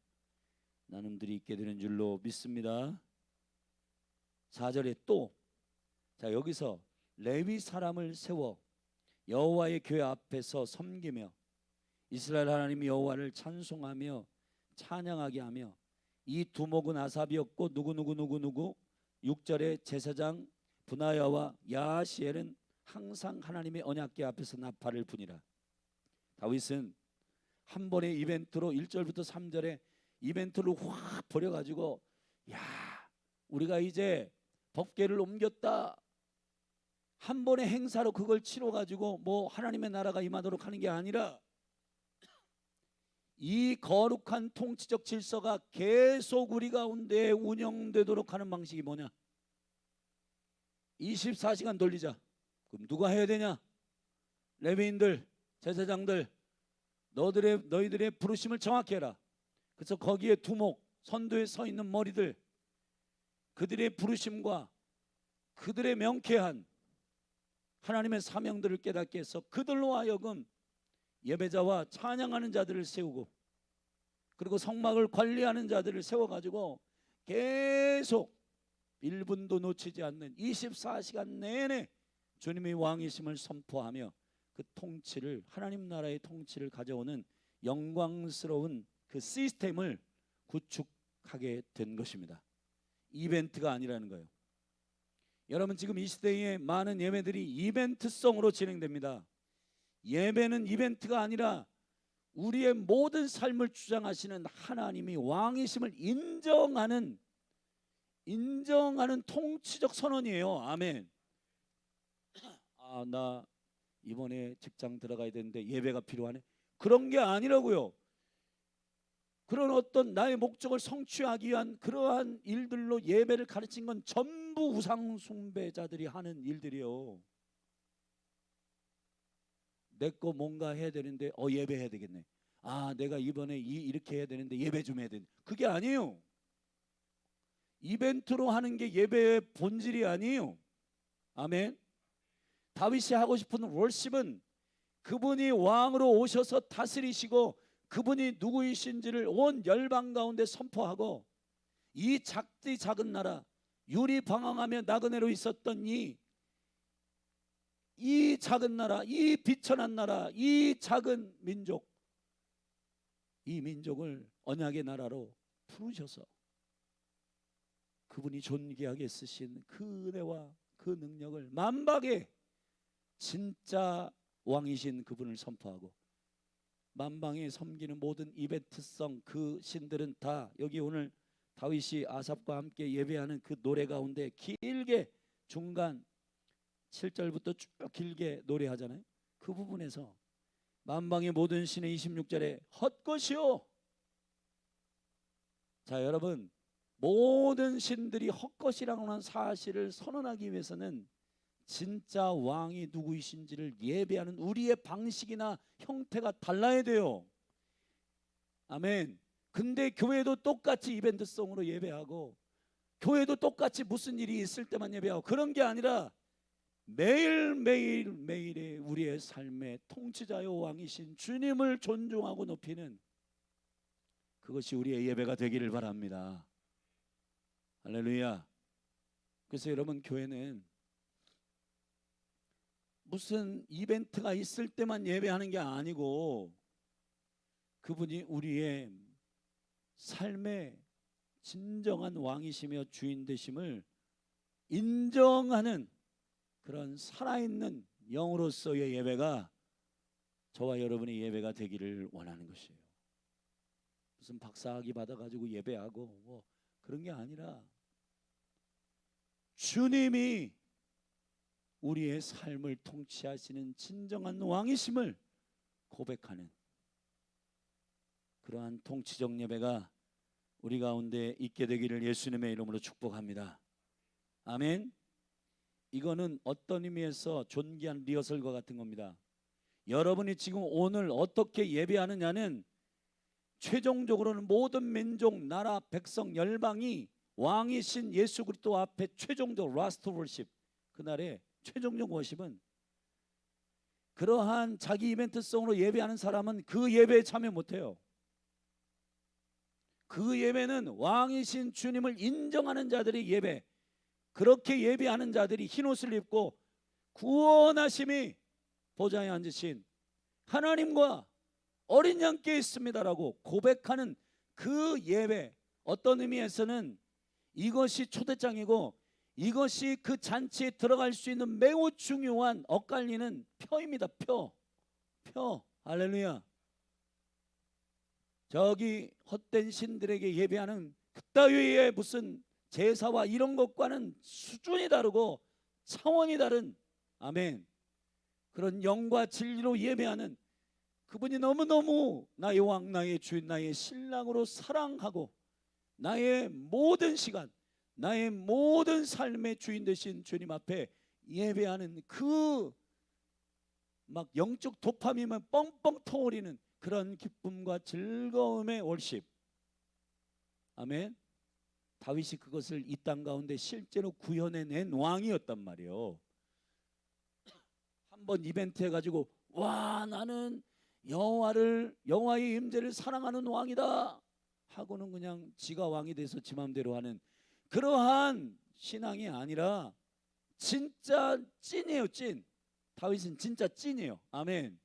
나눔들이 있게 되는 줄로 믿습니다. 4절에 또, 자, 여기서 레위 사람을 세워 여호와의 교회 앞에서 섬기며 이스라엘 하나님 여호와를 찬송하며 찬양하게 하며, 이 두목은 아삽이었고 누구 6절에 제사장 분하야와 야하시엘은 항상 하나님의 언약궤 앞에서 나팔을 부니라. 다윗은 한 번의 이벤트로 1절부터 3절에 이벤트를 확 벌여가지고, 야, 우리가 이제 법궤를 옮겼다, 한 번의 행사로 그걸 치러가지고 뭐 하나님의 나라가 임하도록 하는 게 아니라, 이 거룩한 통치적 질서가 계속 우리 가운데 운영되도록 하는 방식이 뭐냐? 24시간 돌리자. 그럼 누가 해야 되냐? 레위인들, 제사장들, 너희들의 부르심을 정확히 해라. 그래서 거기에 두목, 선도에 서 있는 머리들, 그들의 부르심과 그들의 명쾌한 하나님의 사명들을 깨닫게 해서 그들로 하여금 예배자와 찬양하는 자들을 세우고, 그리고 성막을 관리하는 자들을 세워가지고 계속 1분도 놓치지 않는 24시간 내내 주님의 왕이심을 선포하며 그 통치를, 하나님 나라의 통치를 가져오는 영광스러운 그 시스템을 구축하게 된 것입니다. 이벤트가 아니라는 거예요. 여러분, 지금 이 시대에 많은 예배들이 이벤트성으로 진행됩니다. 예배는 이벤트가 아니라 우리의 모든 삶을 주장하시는 하나님이 왕이심을 인정하는 통치적 선언이에요. 아멘. 나 이번에 직장 들어가야 되는데 예배가 필요하네. 그런 게 아니라고요. 그런 어떤 나의 목적을 성취하기 위한 그러한 일들로 예배를 가르친 건 전부 우상 숭배자들이 하는 일들이요. 내 거 뭔가 해야 되는데 예배해야 되겠네. 내가 이번에 이렇게 해야 되는데 예배 좀 해야 되네. 그게 아니에요. 이벤트로 하는 게 예배의 본질이 아니에요. 아멘. 다윗이 하고 싶은 월십은 그분이 왕으로 오셔서 다스리시고 그분이 누구이신지를 온 열방 가운데 선포하고, 이 작은 나라, 유리 방황하며 나그네로 있었던 이 작은 나라, 이 비천한 나라, 이 작은 민족, 이 민족을 언약의 나라로 부르셔서 그분이 존귀하게 쓰신 그 은혜와 그 능력을 만박에 진짜 왕이신 그분을 선포하고, 만방에 섬기는 모든 이벤트성 그 신들은 다 여기 오늘 다윗이 아삽과 함께 예배하는 그 노래 가운데 길게 중간 7절부터 쭉 길게 노래하잖아요. 그 부분에서 만방의 모든 신의 26절에 헛것이요. 자, 여러분, 모든 신들이 헛것이라고 하는 사실을 선언하기 위해서는 진짜 왕이 누구이신지를 예배하는 우리의 방식이나 형태가 달라야 돼요. 아멘. 근데 교회도 똑같이 이벤트성으로 예배하고, 교회도 똑같이 무슨 일이 있을 때만 예배하고, 그런 게 아니라 매일매일의 우리의 삶의 통치자요 왕이신 주님을 존중하고 높이는 그것이 우리의 예배가 되기를 바랍니다. 할렐루야. 그래서 여러분, 교회는 무슨 이벤트가 있을 때만 예배하는 게 아니고, 그분이 우리의 삶의 진정한 왕이시며 주인 되심을 인정하는 그런 살아있는 영으로서의 예배가 저와 여러분의 예배가 되기를 원하는 것이에요. 무슨 박사학위 받아가지고 예배하고 그런 게 아니라 주님이 우리의 삶을 통치하시는 진정한 왕이심을 고백하는 그러한 통치적 예배가 우리 가운데 있게 되기를 예수님의 이름으로 축복합니다. 아멘. 이거는 어떤 의미에서 존귀한 리허설과 같은 겁니다. 여러분이 지금 오늘 어떻게 예배하느냐는 최종적으로는 모든 민족, 나라, 백성, 열방이 왕이신 예수 그리스도 앞에 최종적 라스트 월십, 그날의 최종적 워십은, 그러한 자기 이벤트성으로 예배하는 사람은 그 예배에 참여 못해요. 그 예배는 왕이신 주님을 인정하는 자들의 예배, 그렇게 예배하는 자들이 흰옷을 입고 구원하심이 보좌에 앉으신 하나님과 어린 양께 있습니다라고 고백하는 그 예배, 어떤 의미에서는 이것이 초대장이고 이것이 그 잔치에 들어갈 수 있는 매우 중요한 엇갈리는 표입니다. 표. 할렐루야. 저기 헛된 신들에게 예배하는 그따위의 무슨 제사와 이런 것과는 수준이 다르고 차원이 다른, 아멘, 그런 영과 진리로 예배하는 그분이 너무너무 나의 왕, 나의 주인, 나의 신랑으로 사랑하고 나의 모든 시간, 나의 모든 삶의 주인 되신 주님 앞에 예배하는 그 막 영적 도파민만 뻥뻥 터오르는 그런 기쁨과 즐거움의 월십. 아멘. 다윗이 그것을 이 땅 가운데 실제로 구현해낸 왕이었단 말이에요. 한번 이벤트 해가지고 와 나는 여호와의 임재를 사랑하는 왕이다 하고는 그냥 지가 왕이 돼서 지 마음대로 하는 그러한 신앙이 아니라 진짜 찐이에요. 찐. 다윗은 진짜 찐이에요. 아멘.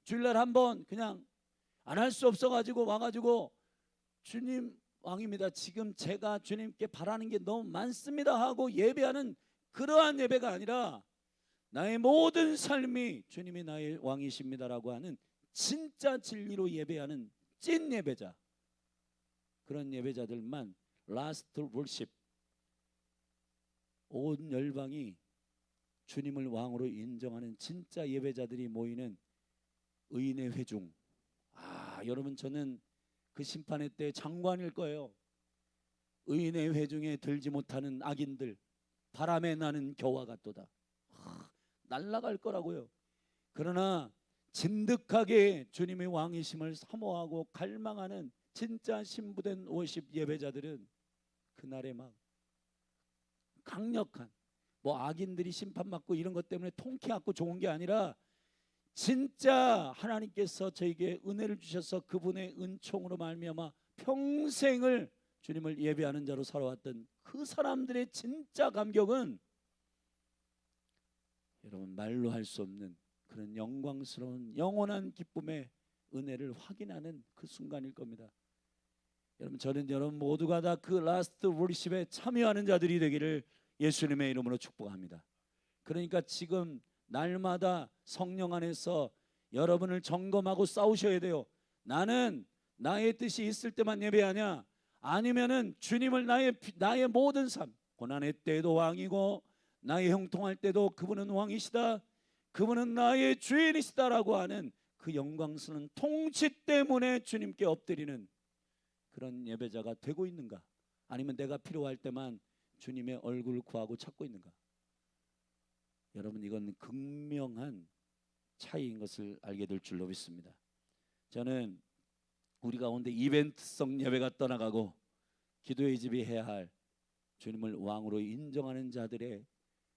주일날 한번 그냥 안 할 수 없어가지고 와가지고 주님 왕입니다. 지금 제가 주님께 바라는 게 너무 많습니다 하고 예배하는 그러한 예배가 아니라 나의 모든 삶이 주님이 나의 왕이십니다라고 하는 진짜 진리로 예배하는 찐 예배자. 그런 예배자들만 라스트 월십. 온 열방이 주님을 왕으로 인정하는 진짜 예배자들이 모이는 의인의 회중. 여러분 저는 그 심판의 때 장관일 거예요. 의인의 회중에 들지 못하는 악인들 바람에 나는 겨와 같도다. 날아갈 거라고요. 그러나 진득하게 주님의 왕이심을 사모하고 갈망하는 진짜 신부된 워십 예배자들은 그날에 막 강력한 뭐 악인들이 심판받고 이런 것 때문에 통쾌하고 좋은 게 아니라 진짜 하나님께서 저에게 은혜를 주셔서 그분의 은총으로 말미암아 평생을 주님을 예배하는 자로 살아왔던 그 사람들의 진짜 감격은 여러분 말로 할 수 없는 그런 영광스러운 영원한 기쁨의 은혜를 확인하는 그 순간일 겁니다. 여러분 저는 여러분 모두가 다 그 라스트 월십에 참여하는 자들이 되기를 예수님의 이름으로 축복합니다. 그러니까 지금 날마다 성령 안에서 여러분을 점검하고 싸우셔야 돼요. 나는 나의 뜻이 있을 때만 예배하냐? 아니면은 주님을 나의 모든 삶, 고난의 때도 왕이고 나의 형통할 때도 그분은 왕이시다. 그분은 나의 주인이시다라고 하는 그 영광스러운 통치 때문에 주님께 엎드리는 그런 예배자가 되고 있는가? 아니면 내가 필요할 때만 주님의 얼굴을 구하고 찾고 있는가? 여러분 이건 극명한 차이인 것을 알게 될 줄로 믿습니다. 저는 우리 가운데 이벤트성 예배가 떠나가고 기도의 집이 해야 할 주님을 왕으로 인정하는 자들의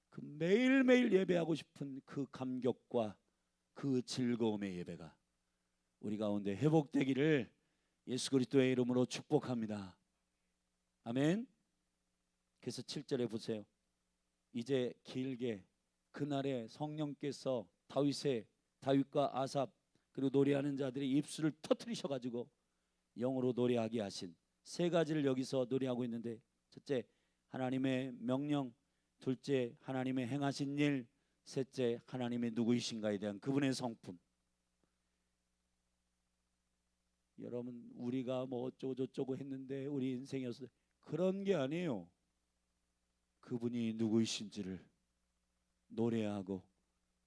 그 매일매일 예배하고 싶은 그 감격과 그 즐거움의 예배가 우리 가운데 회복되기를 예수 그리스도의 이름으로 축복합니다. 아멘. 그래서 7절에 보세요. 이제 길게 그날에 성령께서 다윗과 아삽 그리고 노래하는 자들의 입술을 터뜨리셔가지고 영으로 노래하게 하신 세 가지를 여기서 노래하고 있는데, 첫째 하나님의 명령, 둘째 하나님의 행하신 일, 셋째 하나님의 누구이신가에 대한 그분의 성품. 여러분 우리가 뭐 어쩌고 저쩌고 했는데 우리 인생이었어요. 그런 게 아니에요. 그분이 누구이신지를 노래하고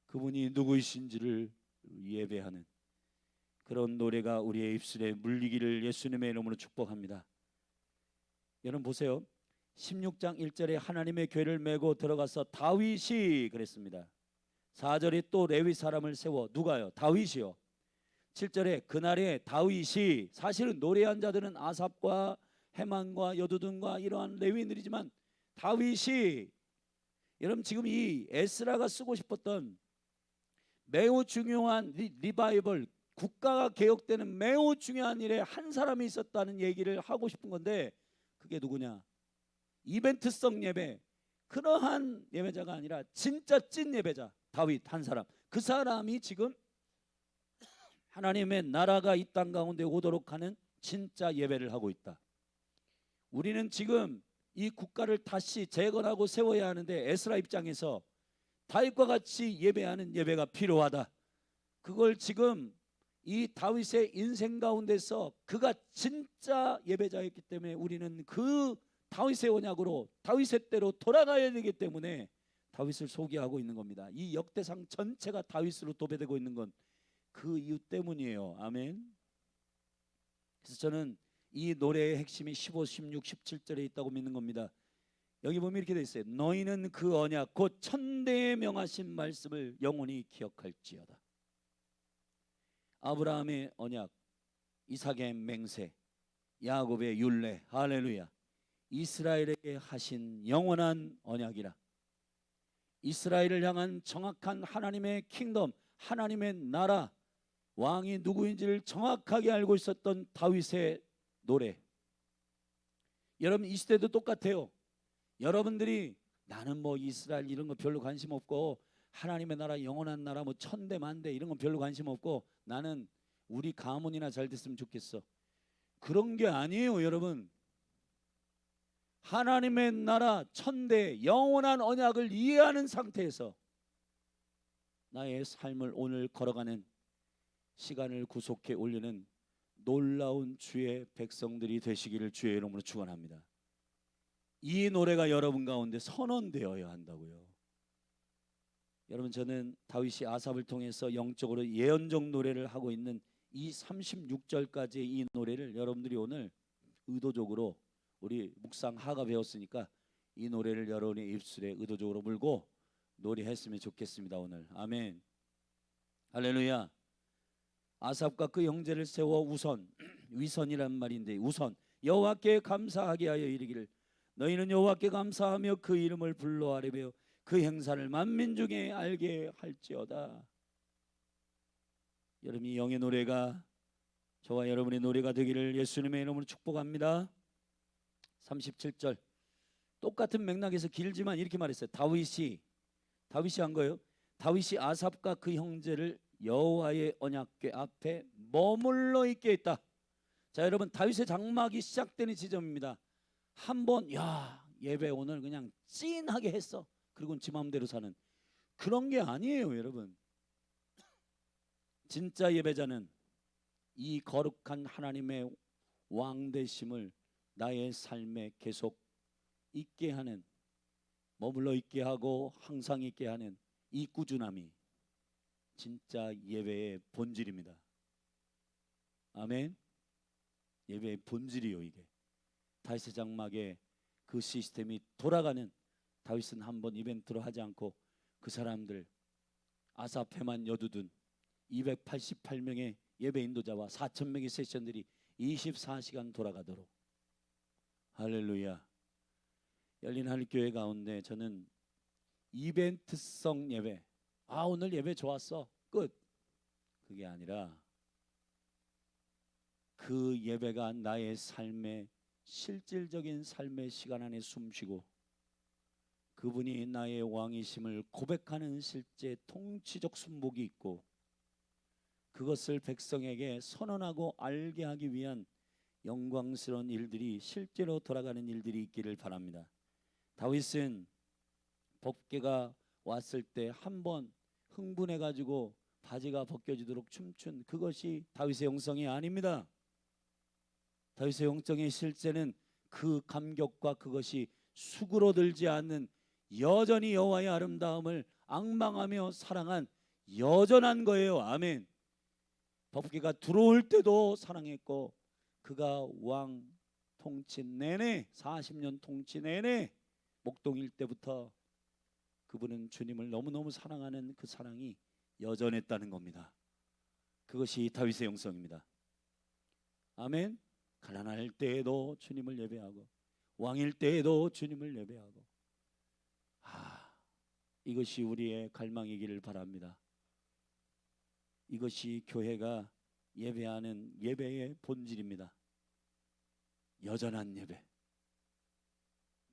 그분이 누구이신지를 예배하는 그런 노래가 우리의 입술에 물리기를 예수님의 이름으로 축복합니다. 여러분 보세요. 16장 1절에 하나님의 궤를 메고 들어가서 다윗이 그랬습니다. 4절에 또 레위 사람을 세워. 누가요? 다윗이요. 7절에 그날에 다윗이, 사실은 노래한 자들은 아삽과 헤만과 여두둔과 이러한 레위인들이지만 다윗이, 여러분 지금 이 에스라가 쓰고 싶었던 매우 중요한 리바이벌, 국가가 개혁되는 매우 중요한 일에 한 사람이 있었다는 얘기를 하고 싶은 건데, 그게 누구냐? 이벤트성 예배, 그러한 예배자가 아니라 진짜 찐 예배자 다윗 한 사람. 그 사람이 지금 하나님의 나라가 이 땅 가운데 오도록 하는 진짜 예배를 하고 있다. 우리는 지금 이 국가를 다시 재건하고 세워야 하는데 에스라 입장에서 다윗과 같이 예배하는 예배가 필요하다. 그걸 지금 이 다윗의 인생 가운데서 그가 진짜 예배자였기 때문에 우리는 그 다윗의 언약으로 다윗의 때로 돌아가야 되기 때문에 다윗을 소개하고 있는 겁니다. 이 역대상 전체가 다윗으로 도배되고 있는 건 그 이유 때문이에요. 아멘. 그래서 저는 이 노래의 핵심이 15, 16, 17절에 있다고 믿는 겁니다. 여기 보면 이렇게 돼 있어요. 너희는 그 언약 곧 천대에 명하신 말씀을 영원히 기억할지어다. 아브라함의 언약, 이삭의 맹세, 야곱의 율례, 할렐루야. 이스라엘에게 하신 영원한 언약이라. 이스라엘을 향한 정확한 하나님의 킹덤, 하나님의 나라, 왕이 누구인지를 정확하게 알고 있었던 다윗의 노래. 여러분 이 시대도 똑같아요. 여러분들이 나는 뭐 이스라엘 이런 거 별로 관심 없고 하나님의 나라 영원한 나라 뭐 천대 만대 이런 거 별로 관심 없고 나는 우리 가문이나 잘 됐으면 좋겠어. 그런 게 아니에요, 여러분. 하나님의 나라 천대 영원한 언약을 이해하는 상태에서 나의 삶을 오늘 걸어가는 시간을 구속해 올리는 놀라운 주의 백성들이 되시기를 주의 이름으로 축원합니다. 이 노래가 여러분 가운데 선언되어야 한다고요. 여러분 저는 다윗이 아삽을 통해서 영적으로 예언적 노래를 하고 있는 이 36절까지의 이 노래를 여러분들이 오늘 의도적으로 우리 묵상 하가 배웠으니까 이 노래를 여러분의 입술에 의도적으로 물고 노래했으면 좋겠습니다. 오늘 아멘 할렐루야. 아삽과 그 형제를 세워 우선 위선이란 말인데 우선 여호와께 감사하게 하여 이르기를 너희는 여호와께 감사하며 그 이름을 불러 아뢰며 그 행사를 만민 중에 알게 할지어다. 여러분이 영의 노래가 저와 여러분의 노래가 되기를 예수님의 이름으로 축복합니다. 37절 똑같은 맥락에서 길지만 이렇게 말했어요. 다윗이 한 거예요. 다윗이 아삽과 그 형제를 여호와의 언약궤 앞에 머물러 있게 했다. 자 여러분 다윗의 장막이 시작되는 지점입니다. 한번 예배 오늘 그냥 찐하게 했어. 그리고 지 마음대로 사는 그런 게 아니에요, 여러분. 진짜 예배자는 이 거룩한 하나님의 왕 되심을 나의 삶에 계속 있게 하는, 머물러 있게 하고 항상 있게 하는 이 꾸준함이 진짜 예배의 본질입니다. 아멘. 예배의 본질이요 이게. 다윗의 장막에 그 시스템이 돌아가는, 다윗은 한번 이벤트로 하지 않고 그 사람들 아사페만 여두둔 288명의 예배 인도자와 4,000명의 세션들이 24시간 돌아가도록. 할렐루야. 열린 하늘교회 가운데 저는 이벤트성 예배, 오늘 예배 좋았어 끝, 그게 아니라 그 예배가 나의 삶의 실질적인 삶의 시간 안에 숨쉬고 그분이 나의 왕이심을 고백하는 실제 통치적 순복이 있고 그것을 백성에게 선언하고 알게 하기 위한 영광스러운 일들이 실제로 돌아가는 일들이 있기를 바랍니다. 다윗은 법궤가 왔을 때 한번 흥분해 가지고 바지가 벗겨지도록 춤춘 그것이 다윗의 영성이 아닙니다. 다윗의 영성의 실제는 그 감격과 그것이 수그러들지 않는 여전히 여호와의 아름다움을 앙망하며 사랑한 여전한 거예요. 아멘. 법궤가 들어올 때도 사랑했고 그가 왕 통치 내내 40년 통치 내내 목동일 때부터 그분은 주님을 너무너무 사랑하는 그 사랑이 여전했다는 겁니다. 그것이 다윗의 영성입니다. 아멘. 가난할 때에도 주님을 예배하고 왕일 때에도 주님을 예배하고 이것이 우리의 갈망이기를 바랍니다. 이것이 교회가 예배하는 예배의 본질입니다. 여전한 예배,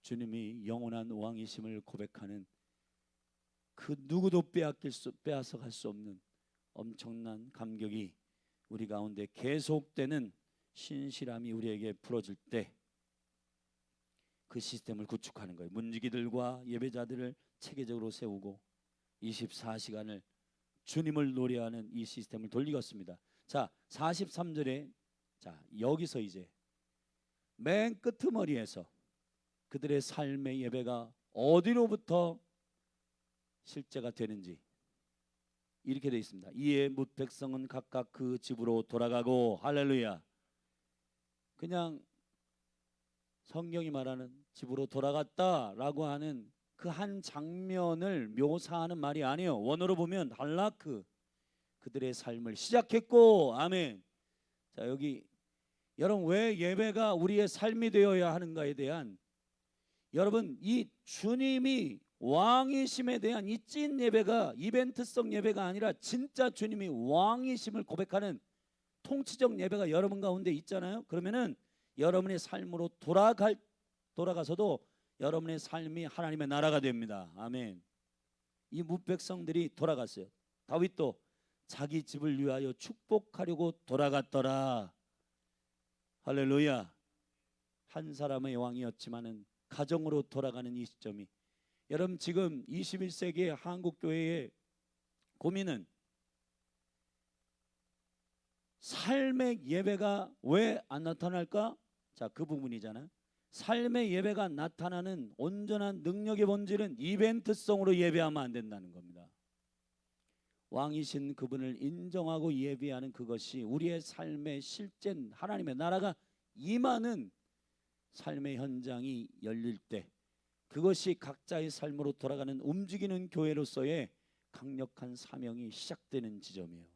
주님이 영원한 왕이심을 고백하는 그 누구도 빼앗아갈 수 없는 엄청난 감격이 우리 가운데 계속되는 신실함이 우리에게 풀어질 때 그 시스템을 구축하는 거예요. 문지기들과 예배자들을 체계적으로 세우고 24시간을 주님을 노래하는 이 시스템을 돌리겠습니다. 자 43절에 자 여기서 이제 맨 끄트머리에서 그들의 삶의 예배가 어디로부터 실제가 되는지 이렇게 되어 있습니다. 이에 뭇 백성은 각각 그 집으로 돌아가고 할렐루야. 그냥 성경이 말하는 집으로 돌아갔다라고 하는 그 한 장면을 묘사하는 말이 아니에요. 원어로 보면 할라크, 그들의 삶을 시작했고, 아멘. 자, 여기 여러분, 왜 예배가 우리의 삶이 되어야 하는가에 대한, 여러분, 이 주님이 왕이심에 대한 이 찐 예배가 이벤트성 예배가 아니라 진짜 주님이 왕이심을 고백하는 통치적 예배가 여러분 가운데 있잖아요. 그러면은 여러분의 삶으로 돌아가서도 여러분의 삶이 하나님의 나라가 됩니다. 아멘. 이 무백성들이 돌아갔어요. 다윗도 자기 집을 위하여 축복하려고 돌아갔더라. 할렐루야. 한 사람의 왕이었지만은 가정으로 돌아가는 이 시점이, 여러분 지금 21세기의 한국 교회의 고민은 삶의 예배가 왜 안 나타날까? 자, 그 부분이잖아. 삶의 예배가 나타나는 온전한 능력의 본질은 이벤트성으로 예배하면 안 된다는 겁니다. 왕이신 그분을 인정하고 예배하는 그것이 우리의 삶의 실제 하나님의 나라가 임하는 삶의 현장이 열릴 때, 그것이 각자의 삶으로 돌아가는 움직이는 교회로서의 강력한 사명이 시작되는 지점이에요.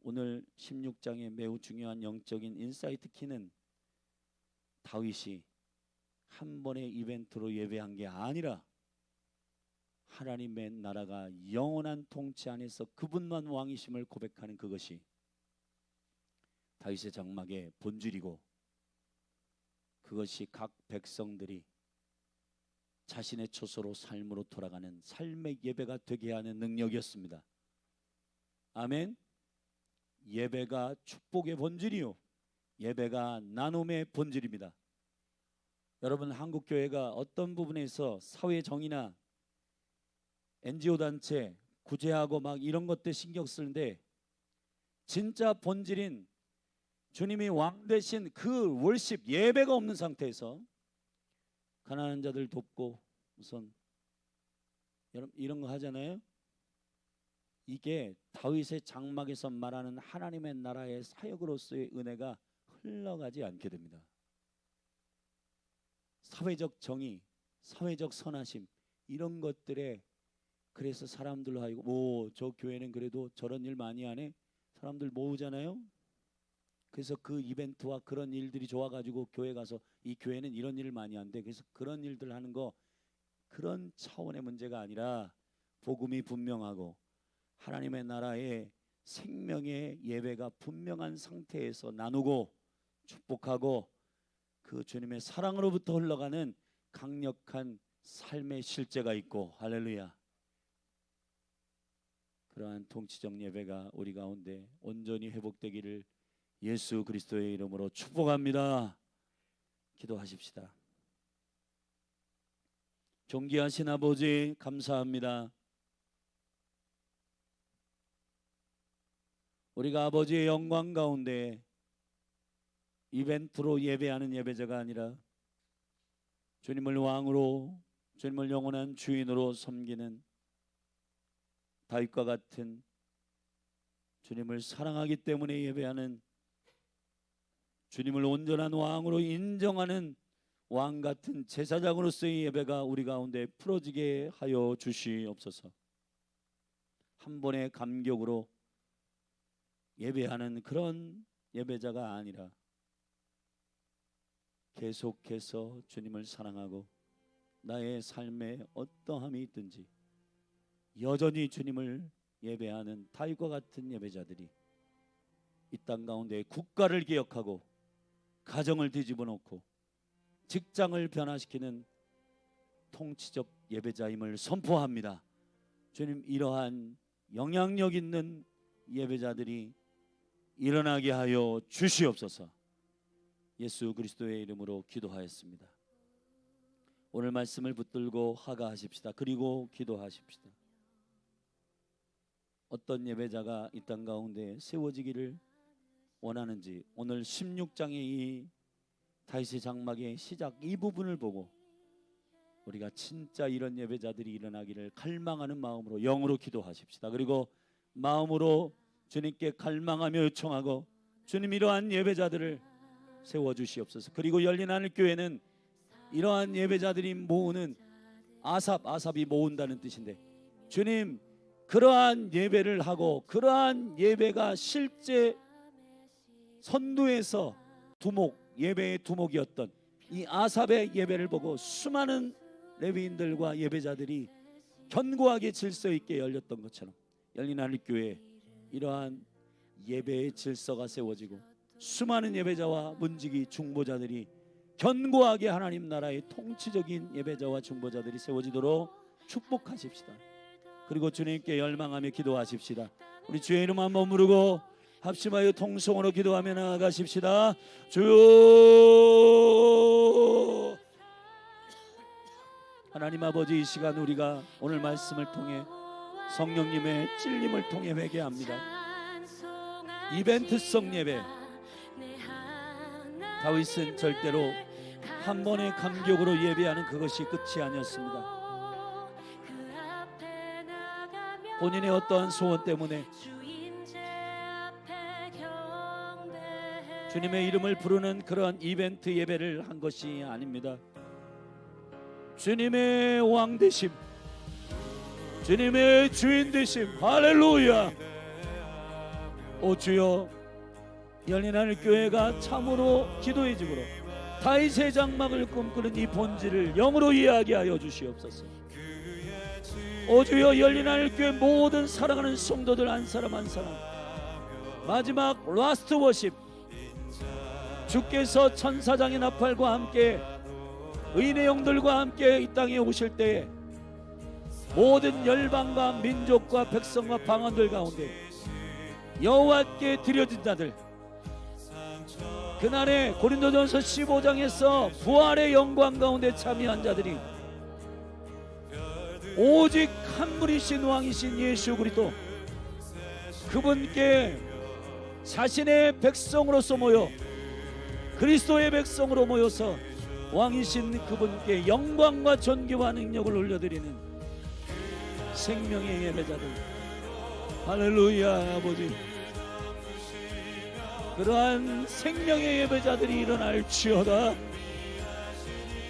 오늘 16장의 매우 중요한 영적인 인사이트 키는 다윗이 한 번의 이벤트로 예배한 게 아니라 하나님의 나라가 영원한 통치 안에서 그분만 왕이심을 고백하는 그것이 다윗의 장막의 본질이고, 그것이 각 백성들이 자신의 처소로 삶으로 돌아가는 삶의 예배가 되게 하는 능력이었습니다. 아멘. 예배가 축복의 본질이요, 예배가 나눔의 본질입니다. 여러분, 한국교회가 어떤 부분에서 사회정의나 NGO 단체 구제하고 막 이런 것들 신경 쓰는데, 진짜 본질인 주님이 왕 되신 그 월십 예배가 없는 상태에서 가난한 자들 돕고, 우선 여러분 이런 거 하잖아요. 이게 다윗의 장막에서 말하는 하나님의 나라의 사역으로서의 은혜가 흘러가지 않게 됩니다. 사회적 정의, 사회적 선하심, 이런 것들에, 그래서 사람들로 하여금 저 교회는 그래도 저런 일 많이 하네, 사람들 모으잖아요. 그래서 그 이벤트와 그런 일들이 좋아가지고 교회 가서 이 교회는 이런 일을 많이 한대, 그래서 그런 일들 하는 거, 그런 차원의 문제가 아니라 복음이 분명하고 하나님의 나라의 생명의 예배가 분명한 상태에서 나누고 축복하고 그 주님의 사랑으로부터 흘러가는 강력한 삶의 실제가 있고, 할렐루야. 그러한 통치적 예배가 우리 가운데 온전히 회복되기를 예수 그리스도의 이름으로 축복합니다. 기도하십시다. 존귀하신 아버지, 감사합니다. 우리가 아버지의 영광 가운데 이벤트로 예배하는 예배자가 아니라 주님을 왕으로, 주님을 영원한 주인으로 섬기는 다윗과 같은, 주님을 사랑하기 때문에 예배하는, 주님을 온전한 왕으로 인정하는 왕 같은 제사장으로서의 예배가 우리 가운데 풀어지게 하여 주시옵소서. 한 번의 감격으로 예배하는 그런 예배자가 아니라 계속해서 주님을 사랑하고 나의 삶에 어떠함이 있든지 여전히 주님을 예배하는 다윗과 같은 예배자들이 이 땅 가운데 국가를 개혁하고 가정을 뒤집어 놓고 직장을 변화시키는 통치적 예배자임을 선포합니다. 주님, 이러한 영향력 있는 예배자들이 일어나게 하여 주시옵소서. 예수 그리스도의 이름으로 기도하였습니다. 오늘 말씀을 붙들고 하가하십시다. 그리고 기도하십시다. 어떤 예배자가 이 땅 가운데 세워지기를 원하는지, 오늘 16장의 이 다윗의 장막의 시작 이 부분을 보고 우리가 진짜 이런 예배자들이 일어나기를 갈망하는 마음으로 영으로 기도하십시다. 그리고 마음으로 주님께 갈망하며 요청하고, 주님, 이러한 예배자들을 세워주시옵소서. 그리고 열린 하늘 교회는 이러한 예배자들이 모으는 아삽이 모은다는 뜻인데, 주님 그러한 예배를 하고 그러한 예배가 실제 선두에서 예배의 두목이었던 이 아삽의 예배를 보고 수많은 레위인들과 예배자들이 견고하게 질서 있게 열렸던 것처럼 열린 하늘 교회에 이러한 예배의 질서가 세워지고 수많은 예배자와 문지기 중보자들이 견고하게 하나님 나라의 통치적인 예배자와 중보자들이 세워지도록 축복하십시다. 그리고 주님께 열망하며 기도하십시다. 우리 주의 이름 한번 부르고 합심하여 통성으로 기도하며 나아가십시다. 주여, 하나님 아버지, 이 시간 우리가 오늘 말씀을 통해 성령님의 찔림을 통해 회개합니다. 이벤트성 예배, 다윗은 절대로 한 번의 감격으로 예배하는 그것이 끝이 아니었습니다. 본인의 어떠한 소원 때문에 주님의 이름을 부르는 그런 이벤트 예배를 한 것이 아닙니다. 주님의 왕 되심, 주님의 주인 되심, 할렐루야. 오 주여, 열린 하늘 교회가 참으로 기도의 집으로 다윗의 장막을 꿈꾸는 이 본질을 영으로 이해하게 하여 주시옵소서. 오 주여, 열린 하늘 교회 모든 사랑하는 성도들 한 사람 한 사람, 마지막 라스트 워십, 주께서 천사장의 나팔과 함께 의인의 영들과 함께 이 땅에 오실 때에 모든 열방과 민족과 백성과 방언들 가운데 여호와께 드려진 자들, 그날에 고린도전서 15장에서 부활의 영광 가운데 참여한 자들이 오직 한 분이신 왕이신 예수 그리스도, 그분께 자신의 백성으로서 모여 그리스도의 백성으로 모여서 왕이신 그분께 영광과 존귀와 능력을 올려드리는 생명의 예배자들, 할렐루야. 아버지, 그러한 생명의 예배자들이 일어날지어다.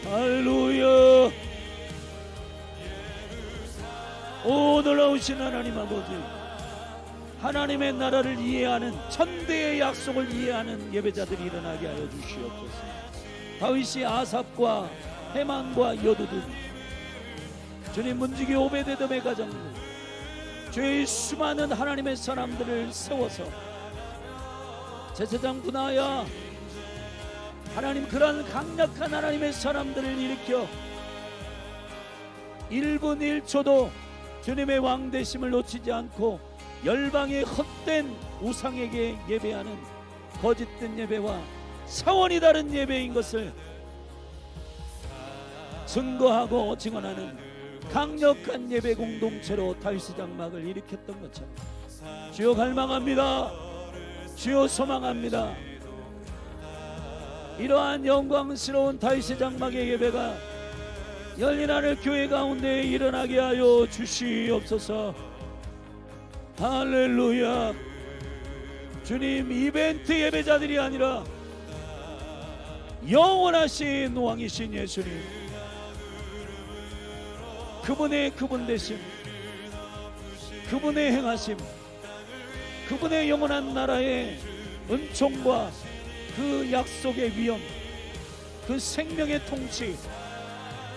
할렐루야. 오 놀라우신 하나님 아버지, 하나님의 나라를 이해하는, 천대의 약속을 이해하는 예배자들이 일어나게 하여 주시옵소서. 다윗이 아삽과 헤만과 여두둔, 주님 문지기 오베데돔의 가정들, 주의 수많은 하나님의 사람들을 세워서 제사장 분하여 하나님 그런 강력한 하나님의 사람들을 일으켜 1분 1초도 주님의 왕되심을 놓치지 않고 열방의 헛된 우상에게 예배하는 거짓된 예배와 차원이 다른 예배인 것을 증거하고 증언하는 강력한 예배 공동체로 다윗의 장막을 일으켰던 것처럼 주여 갈망합니다. 주여 소망합니다. 이러한 영광스러운 다윗의 장막의 예배가 열린 하늘 교회 가운데 일어나게 하여 주시옵소서. 할렐루야. 주님, 이벤트 예배자들이 아니라 영원하신 왕이신 예수님, 그분의 그분 되심, 그분의 행하심, 그분의 영원한 나라의 은총과 그 약속의 위엄, 그 생명의 통치,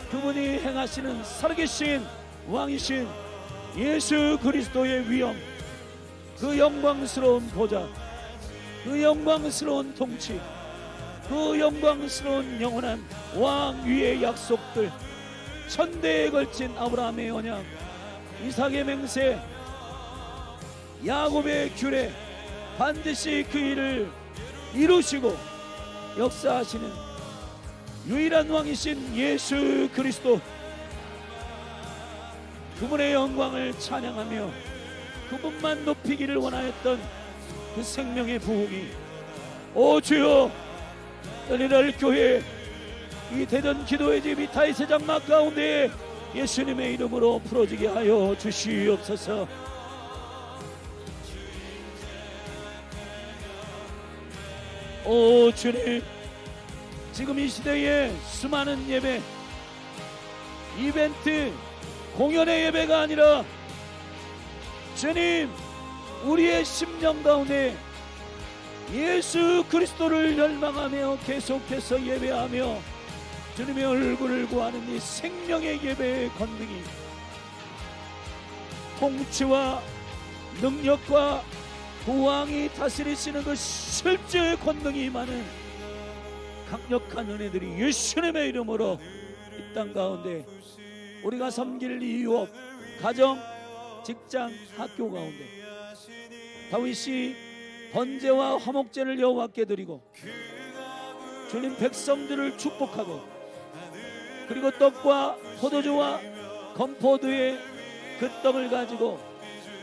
그분이 행하시는 살아계신 왕이신 예수 그리스도의 위엄, 그 영광스러운 보좌, 그 영광스러운 통치, 그 영광스러운 영원한 왕 위의 약속들, 천대에 걸친 아브라함의 언약, 이삭의 맹세, 야곱의 규례, 반드시 그 일을 이루시고 역사하시는 유일한 왕이신 예수 그리스도, 그분의 영광을 찬양하며 그분만 높이기를 원하였던 그 생명의 부흥이, 오 주여, 열린 하늘 교회 이 대전 기도의 집 이 다윗의 장막 가운데 예수님의 이름으로 풀어지게 하여 주시옵소서. 오 주님, 지금 이 시대에 수많은 예배, 이벤트, 공연의 예배가 아니라 주님, 우리의 심령 가운데 예수 그리스도를 열망하며 계속해서 예배하며 주님의 얼굴을 구하는 이 생명의 예배의 권능이, 통치와 능력과 부왕이 다스리시는 그 실제의 권능이 임하는 강력한 은혜들이 예수님의 이름으로 이 땅 가운데 우리가 섬길 이 유업, 가정, 직장, 학교 가운데 다윗이 번제와 화목제를 여호와께 드리고 주님 백성들을 축복하고, 그리고 떡과 포도주와 건포도의 그 떡을 가지고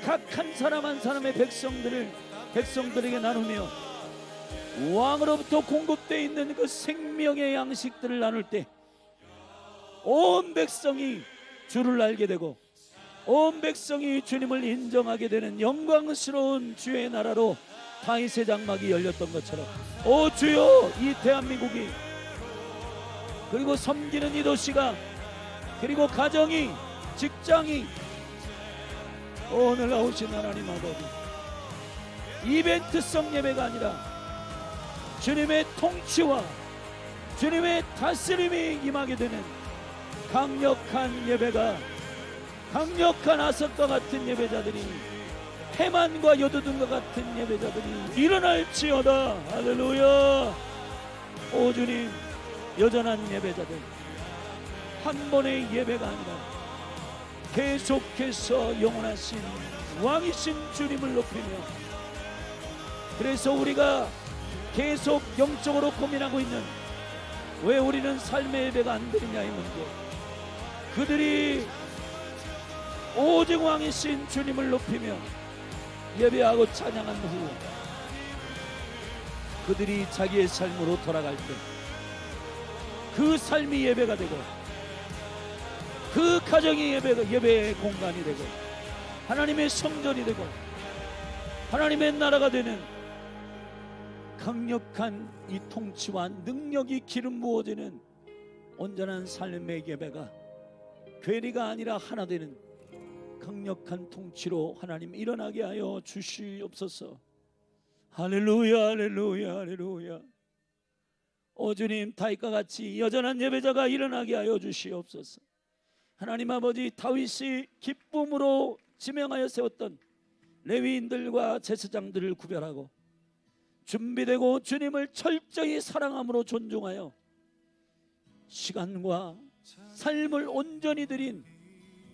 각 한 사람 한 사람의 백성들에게 나누며 왕으로부터 공급되어 있는 그 생명의 양식들을 나눌 때 온 백성이 주를 알게 되고 온 백성이 주님을 인정하게 되는 영광스러운 주의 나라로 다윗의 장막이 열렸던 것처럼, 오 주여, 이 대한민국이, 그리고 섬기는 이 도시가, 그리고 가정이, 직장이, 오늘 나오신 하나님 아버지, 이벤트성 예배가 아니라 주님의 통치와 주님의 다스림이 임하게 되는 강력한 예배가, 강력한 아석과 같은 예배자들이, 해만과 여두둔과 같은 예배자들이 일어날지어다. 할렐루야. 오 주님, 여전한 예배자들, 한 번의 예배가 아니라 계속해서 영원하신 왕이신 주님을 높이며, 그래서 우리가 계속 영적으로 고민하고 있는, 왜 우리는 삶의 예배가 안 드리냐의 문제, 그들이 오직 왕이신 주님을 높이며 예배하고 찬양한 후 그들이 자기의 삶으로 돌아갈 때 그 삶이 예배가 되고, 그 가정이 예배의 공간이 되고, 하나님의 성전이 되고, 하나님의 나라가 되는 강력한 이 통치와 능력이 기름 부어지는 온전한 삶의 예배가, 괴리가 아니라 하나 되는 강력한 통치로 하나님 일어나게 하여 주시옵소서. 할렐루야, 할렐루야, 할렐루야. 오 주님, 다윗과 같이 여전한 예배자가 일어나게 하여 주시옵소서. 하나님 아버지, 다윗이 기쁨으로 지명하여 세웠던 레위인들과 제사장들을 구별하고 준비되고 주님을 철저히 사랑함으로 존중하여 시간과 삶을 온전히 드린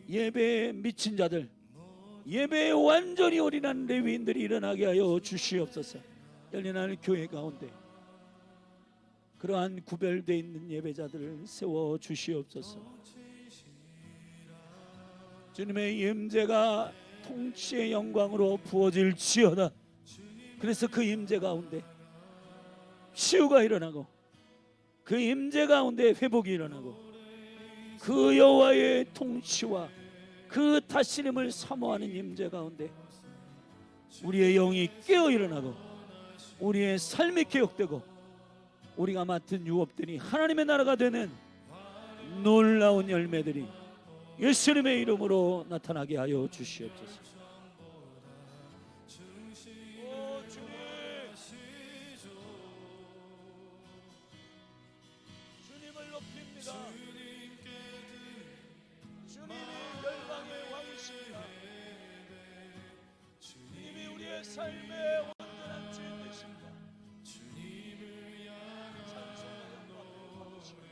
예배에 미친 자들, 예배에 완전히 올인한 레위인들이 일어나게 하여 주시옵소서. 열린 하늘 교회 가운데 그러한 구별되어 있는 예배자들을 세워 주시옵소서. 주님의 임재가 통치의 영광으로 부어질지어다. 그래서 그 임재 가운데 치유가 일어나고, 그 임재 가운데 회복이 일어나고, 그 여호와의 통치와 그 다스림을 사모하는 임재 가운데 우리의 영이 깨어 일어나고, 우리의 삶이 개혁되고, 우리가 맡은 유업들이 하나님의 나라가 되는 놀라운 열매들이 예수님의 이름으로 나타나게 하여 주시옵소서. 주님을 높입니다. 주님이 열방의 왕이십니다. 주님이 우리의 삶의 완전한 주인 되십니다. 찬송하며 받으십니다.